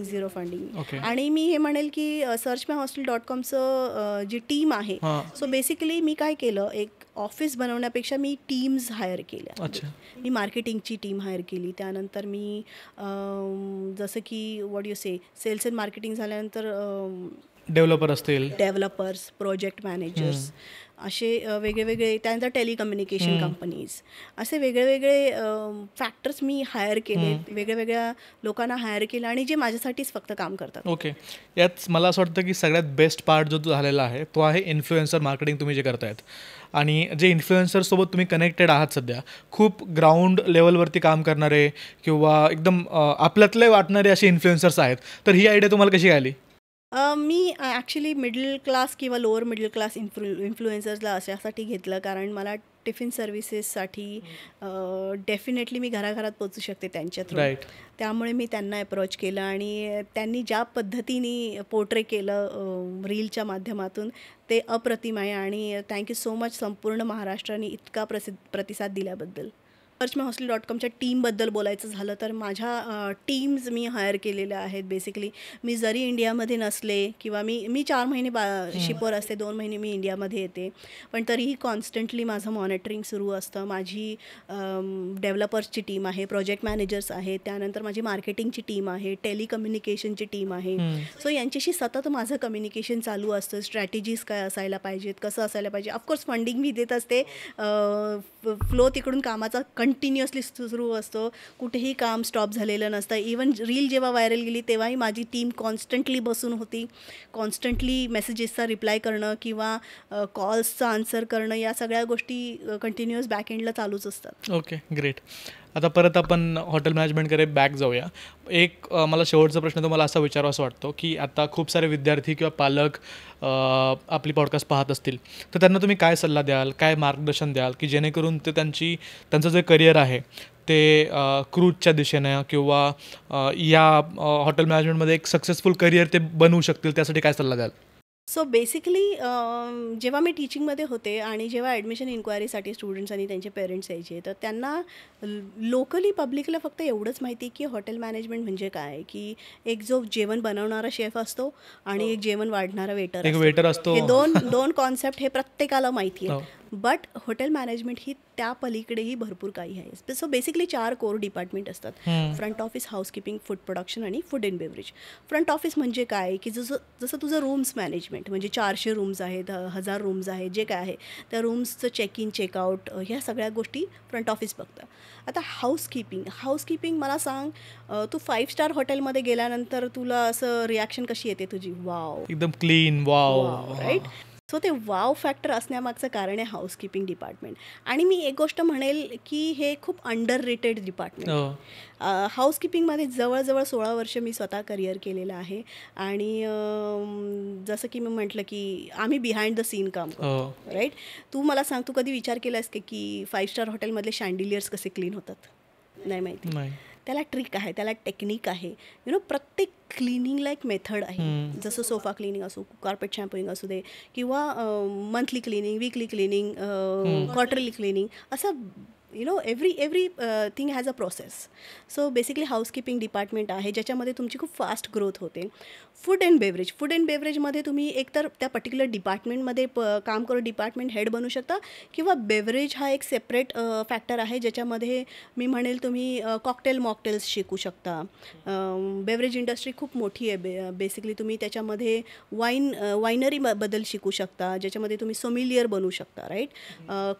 Zero funding. ओके. आणि मी हे म्हणेल की searchmyhostel.comचं जी टीम आहे, हां. सो बेसिकली मी काय केलं, एक ऑफिस बनवण्यापेक्षा मी टीम्स हायर केल्या. अच्छा. मी मार्केटिंगची टीम हायर केली, त्यानंतर मी जसं की what you say sales and marketing झाल्यानंतर डेव्हलपर असतील. डेव्हलपर्स, प्रोजेक्ट मॅनेजर्स असे वेगळे त्यानंतर टेलिकम्युनिकेशन कंपनीज, असे वेगळे फॅक्टर्स मी हायर केले, वेगळ्या लोकांना हायर केलं आणि जे माझ्यासाठीच फक्त काम करतात. ओके. यात मला असं वाटतं की सगळ्यात बेस्ट पार्ट जो झालेला आहे तो आहे इन्फ्लुएन्सर मार्केटिंग तुम्ही जे करतायत. आणि जे इन्फ्लुएन्सरसोबत तुम्ही कनेक्टेड आहात सध्या, खूप ग्राउंड लेवलवरती काम करणारे किंवा एकदम आपल्यातले वाटणारे असे इन्फ्लुएन्सर्स आहेत. तर ही आयडिया तुम्हाला कशी आली? मी ॲक्च्युली मिडल क्लास किंवा लोअर मिडल क्लास इन्फ्लुएन्सर्सला अशासाठी घेतलं कारण मला टिफिन सर्व्हिसेससाठी डेफिनेटली मी घराघरात पोचू शकते त्यांच्या थ्रू. राईट. त्यामुळे मी त्यांना अप्रोच केलं आणि त्यांनी ज्या पद्धतीने पोर्ट्रे केलं रीलच्या माध्यमातून ते अप्रतिम आहे आणि थँक्यू सो मच संपूर्ण महाराष्ट्राने इतका प्रतिसाद दिल्याबद्दल. searchmyhostel.comच्या टीमबद्दल बोलायचं झालं तर माझ्या टीम्स मी हायर केलेल्या आहेत. बेसिकली मी जरी इंडियामध्ये नसले किंवा मी 4 महिने शिपवर असते, 2 महिने मी इंडियामध्ये येते, पण तरीही कॉन्स्टंटली माझं मॉनिटरिंग सुरू असतं. माझी डेव्हलपर्सची टीम आहे, प्रोजेक्ट मॅनेजर्स आहेत, त्यानंतर माझी मार्केटिंगची टीम आहे, टेलिकम्युनिकेशनची टीम आहे. सो यांच्याशी सतत माझं कम्युनिकेशन चालू असतं. स्ट्रॅटेजीज काय असायला पाहिजेत, कसं असायला पाहिजे. ऑफकोर्स फंडिंग मी देत असते, फ्लो तिकडून कामाचा कंटिन्युअसली सुरू असतो, कुठेही काम स्टॉप झालेलं नसतं. इवन रील जेव्हा व्हायरल गेली तेव्हाही माझी टीम कॉन्स्टंटली बसून होती. कॉन्स्टंटली मेसेजेसचा रिप्लाय करणं किंवा कॉल्सचा आन्सर करणं, या सगळ्या गोष्टी कंटिन्युअस बॅकएंडला चालूच असतात. Okay, great. आता परत आपण हॉटेल मॅनेजमेंटकडे बॅक जाऊया. एक मला शेवटचा प्रश्न तुम्हाला असा विचारावासा वाटतो की आता खूप सारे विद्यार्थी किंवा पालक आपली पॉडकास्ट पाहत असतील, तर त्यांना तुम्ही काय सल्ला द्याल, काय मार्गदर्शन द्याल की जेणेकरून ते त्यांचं जे करिअर आहे ते क्रूजच्या दिशेनं किंवा या हॉटेल मॅनेजमेंटमध्ये एक सक्सेसफुल करिअर ते बनवू शकतील, त्यासाठी काय सल्ला द्याल? सो बेसिकली जेव्हा मी टीचिंगमध्ये होते आणि जेव्हा ॲडमिशन इन्क्वायरीसाठी स्टुडंट्स आणि त्यांचे पेरेंट्स यायचे, तर त्यांना लोकली पब्लिकला फक्त एवढंच माहिती की हॉटेल मॅनेजमेंट म्हणजे काय, की एक जो जेवण बनवणारा शेफ असतो आणि एक जेवण वाढणारा वेटर एक वेटर असतो. हे दोन कॉन्सेप्ट हे प्रत्येकाला माहिती आहे. बट हॉटेल मॅनेजमेंट ही त्या पलीकडेही भरपूर काही आहे. सो बेसिकली 4 कोर डिपार्टमेंट असतात. Front office, housekeeping, food production आणि food and beverage. Front office म्हणजे काय, की जसं तुझं रूम्स मॅनेजमेंट म्हणजे 400 रूम्स आहेत, 1000 रूम्स आहेत, जे काय आहे त्या रूम्सचं चेक इन चेकआउट, ह्या सगळ्या गोष्टी फ्रंट ऑफिस बघतं. आता हाऊसकीपिंग मला सांग, तू 5 स्टार हॉटेलमध्ये गेल्यानंतर तुला असं रिॲक्शन कशी येते तुझी? वाव, एकदम क्लीन, वाव, राईट. सो ते वाव फॅक्टर असण्यामागचं कारण आहे हाऊसकीपिंग डिपार्टमेंट. आणि मी एक गोष्ट म्हणेल की हे खूप अंडररेटेड डिपार्टमेंट. हाऊसकीपिंगमध्ये जवळजवळ 16 वर्ष मी स्वतः करिअर केलेलं आहे आणि जसं की मी म्हटलं की आम्ही बिहाइंड द सीन काम करतो, राईट. तू मला सांग, तू कधी विचार केलास की 5 स्टार हॉटेलमधले शँडिलियर्स कसे क्लीन होतात? नाही माहिती. त्याला ट्रिक आहे, त्याला टेक्निक आहे. प्रत्येक क्लिनिंगला एक मेथड आहे. जसं सोफा क्लिनिंग असो, कार्पेट शॅम्पूइंग असू दे किंवा monthly cleaning, weekly cleaning, quarterly cleaning, असं everything has a process. So basically housekeeping department आहे ज्याच्यामध्ये तुमची खूप फास्ट ग्रोथ होते. फूड अँड बेवरेजमध्ये तुम्ही एकतर त्या पर्टिक्युलर डिपार्टमेंटमध्ये काम करून डिपार्टमेंट हेड बनू शकता किंवा बेवरेज हा एक सेपरेट फॅक्टर आहे ज्याच्यामध्ये मी म्हणेल तुम्ही मॉकटेल्स शिकू शकता. बेवरेज इंडस्ट्री खूप मोठी आहे. बेसिकली तुम्ही त्याच्यामध्ये वायनरीबद्दल शिकू शकता, ज्याच्यामध्ये तुम्ही सोमिलियर बनू शकता, राईट.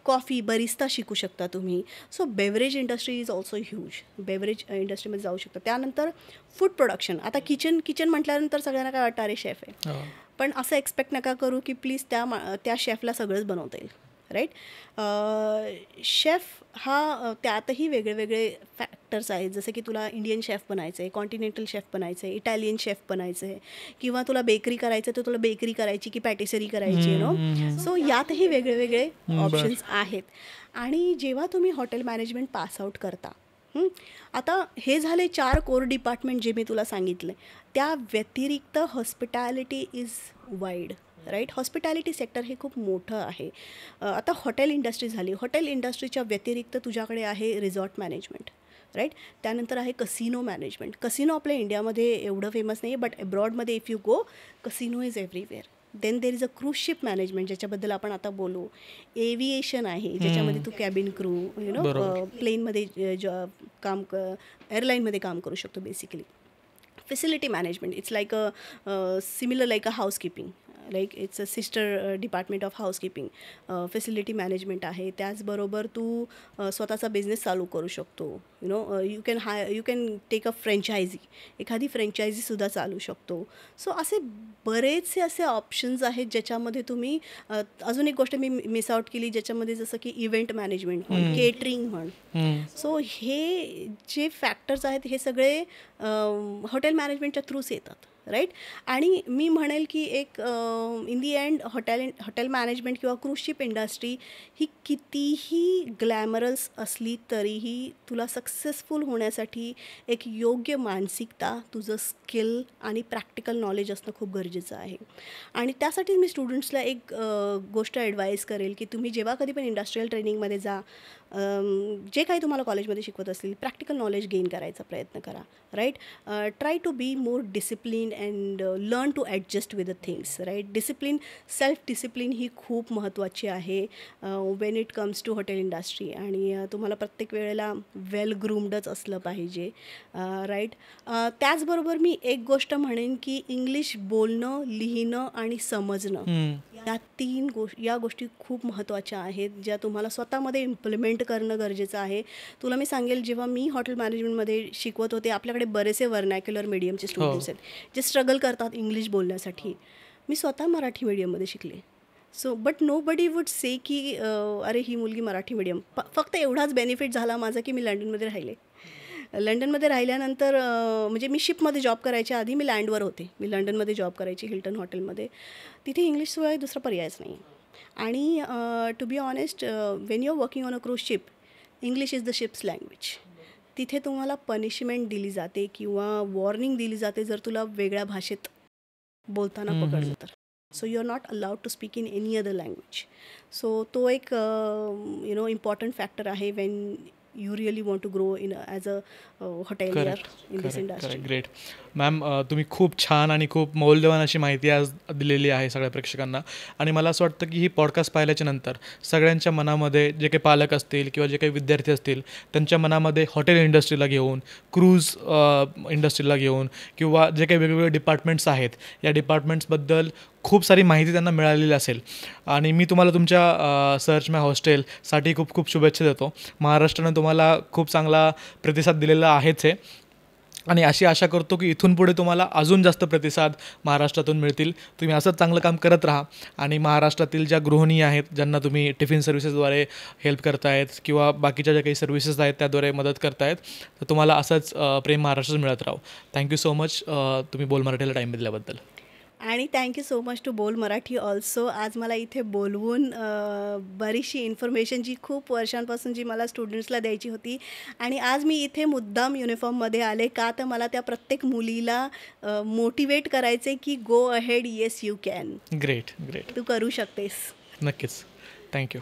कॉफी बरिस्ता शिकू शकता तुम्ही. नाही. So beverage industry is also huge. Beverage इंडस्ट्रीमध्ये जाऊ शकतं. त्यानंतर फूड प्रोडक्शन. आता किचन म्हटल्यानंतर सगळ्यांना काय वाटतं, अरे शेफ आहे. पण असं एक्सपेक्ट नका करू की प्लीज त्या शेफला सगळंच बनवता येईल, राईट. शेफ हा त्यातही वेगळे फॅक्टर्स आहेत. जसं की तुला इंडियन शेफ बनायचं आहे, कॉन्टिनेंटल शेफ बनायचं आहे, इटालियन शेफ बनायचं आहे, किंवा तुला बेकरी करायचं आहे तर तुला बेकरी करायची की पॅटिसरी करायची, सो यातही वेगळे ऑप्शन्स आहेत. आणि जेव्हा तुम्ही हॉटेल मॅनेजमेंट पासआउट करता, आता हे झाले 4 कोर डिपार्टमेंट जे मी तुला सांगितले. त्या व्यतिरिक्त hospitality is wide, right. Hospitality sector हे खूप मोठं आहे. आता हॉटेल इंडस्ट्री झाली. हॉटेल इंडस्ट्रीच्या व्यतिरिक्त तुझ्याकडे आहे रिसॉर्ट मॅनेजमेंट, राईट. त्यानंतर आहे कसिनो मॅनेजमेंट. कसिनो आपल्या इंडियामध्ये एवढं फेमस नाही, बट अब्रॉडमध्ये if you go, casino is everywhere. Then there is a cruise ship management, ज्याच्याबद्दल आपण आता बोलू. एव्हिएशन आहे, ज्याच्यामध्ये तू कॅबिन क्रू, प्लेनमध्ये एअरलाईनमध्ये काम करू शकतो basically. Facility management, it's like similar like a housekeeping, like it's a sister department of housekeeping. Facility management आहे. त्याचबरोबर तू स्वतःचा बिझनेस चालू करू शकतो. You can take a franchise, एखादी फ्रँचायझीसुद्धा चालू शकतो. सो असे बरेचसे असे ऑप्शन्स आहेत ज्याच्यामध्ये तुम्ही अजून एक गोष्ट मी मिस आउट केली, ज्याच्यामध्ये जसं की इव्हेंट मॅनेजमेंट म्हण, केटरिंग म्हण. सो हे जे फॅक्टर्स आहेत हे सगळे हॉटेल मॅनेजमेंटच्या थ्रूच येतात, राईट. आणि मी म्हणेल की एक in the end hotel management किंवा क्रूज शिप इंडस्ट्री ही कितीही ग्लॅमरस असली तरीही तुला सक्सेसफुल होण्यासाठी एक योग्य मानसिकता, तुझं स्किल आणि प्रॅक्टिकल नॉलेज असणं खूप गरजेचं आहे. आणि त्यासाठी मी स्टुडंट्सला एक गोष्ट ॲडवाईज करेल की तुम्ही जेव्हा कधी पण इंडस्ट्रियल ट्रेनिंगमध्ये जा, जे काही तुम्हाला कॉलेजमध्ये शिकवत असतील, प्रॅक्टिकल नॉलेज गेन करायचा प्रयत्न करा, right. Try to be more discipline and learn to adjust with the things, right. Self discipline ही खूप महत्त्वाची आहे when it comes to hotel industry. आणि तुम्हाला प्रत्येक वेळेला वेल ग्रूम्डच असलं पाहिजे, राईट. त्याचबरोबर मी एक गोष्ट म्हणेन की इंग्लिश बोलणं, लिहिणं आणि समजणं, या गोष्टी खूप महत्त्वाच्या आहेत, ज्या तुम्हाला स्वतःमध्ये इम्प्लिमेंट करणं गरजेचं आहे. तुला मी सांगेल, जेव्हा मी हॉटेल मॅनेजमेंटमध्ये शिकवत होते, आपल्याकडे बरेचसे व्हर्नॅक्युलर मीडियमचे स्टुडंट्स आहेत जे स्ट्रगल करतात इंग्लिश बोलण्यासाठी. मी स्वतः मराठी मीडियममध्ये शिकले. So but nobody would say की अरे ही मुलगी मराठी मीडियम. फक्त एवढाच बेनिफिट झाला माझा की मी लंडनमध्ये राहिले. लंडनमध्ये राहिल्यानंतर म्हणजे मी शिपमध्ये जॉब करायच्या आधी मी लँडवर होते. मी लंडनमध्ये जॉब करायची हिल्टन हॉटेलमध्ये. तिथे इंग्लिशशिवाय दुसरा पर्यायच नाही. आणि to be honest, when you are working on a cruise ship, English is the ship's language. तिथे तुम्हाला पनिशमेंट दिली जाते किंवा वॉर्निंग दिली जाते जर तुला वेगळ्या भाषेत बोलताना पकडलं तर. So you are not allowed to speak in any other language. So तो एक इम्पॉर्टंट फॅक्टर आहे when you really want to grow in as a hotelier in this industry. Great ma'am, तुम्ही खूप छान आणि खूप मौल्यवान अशी माहिती आज दिलेली आहे सगळ्या प्रेक्षकांना. आणि मला असं वाटतं की ही पॉडकास्ट पाहिल्याच्या नंतर सगळ्यांच्या मनामध्ये, जे काही पालक असतील किंवा जे काही विद्यार्थी असतील, त्यांच्या मनामध्ये हॉटेल इंडस्ट्रीला घेऊन, क्रूज इंडस्ट्रीला घेऊन किंवा जे काही वेगवेगळे डिपार्टमेंट्स आहेत, या डिपार्टमेंट्सबद्दल खूप सारी माहिती त्यांना मिळालेली असेल. आणि मी तुम्हाला तुमच्या सर्च माय हॉस्टेलसाठी खूप खूप शुभेच्छा देतो. महाराष्ट्रानं तुम्हाला खूप चांगला प्रतिसाद दिलेला आहेच आहे. आणि अशी आशा करतो की इथून पुढे तुम्हाला अजून जास्त प्रतिसाद महाराष्ट्रातून मिळतील. तुम्ही असंच चांगलं काम करत राहा. आणि महाराष्ट्रातील ज्या गृहिणी आहेत, ज्यांना तुम्ही टिफिन सर्व्हिसेसद्वारे हेल्प करतायत किंवा बाकीच्या ज्या काही सर्व्हिसेस आहेत त्याद्वारे मदत करतायत, तर तुम्हाला असंच प्रेम महाराष्ट्रात मिळत राहो. थँक्यू सो मच तुम्ही बोल मराठीला टाईम दिल्याबद्दल. आणि thank you so much to Bol Marathi also. आज मला इथे बोलवून बरीचशी इन्फॉर्मेशन जी खूप वर्षांपासून जी मला स्टुडंट्सला द्यायची होती, आणि आज मी इथे मुद्दाम युनिफॉर्ममध्ये आले का, तर मला त्या प्रत्येक मुलीला मोटिवेट करायचे की go ahead, yes you can. Great great, तू करू शकतेस. नक्कीच. थँक्यू.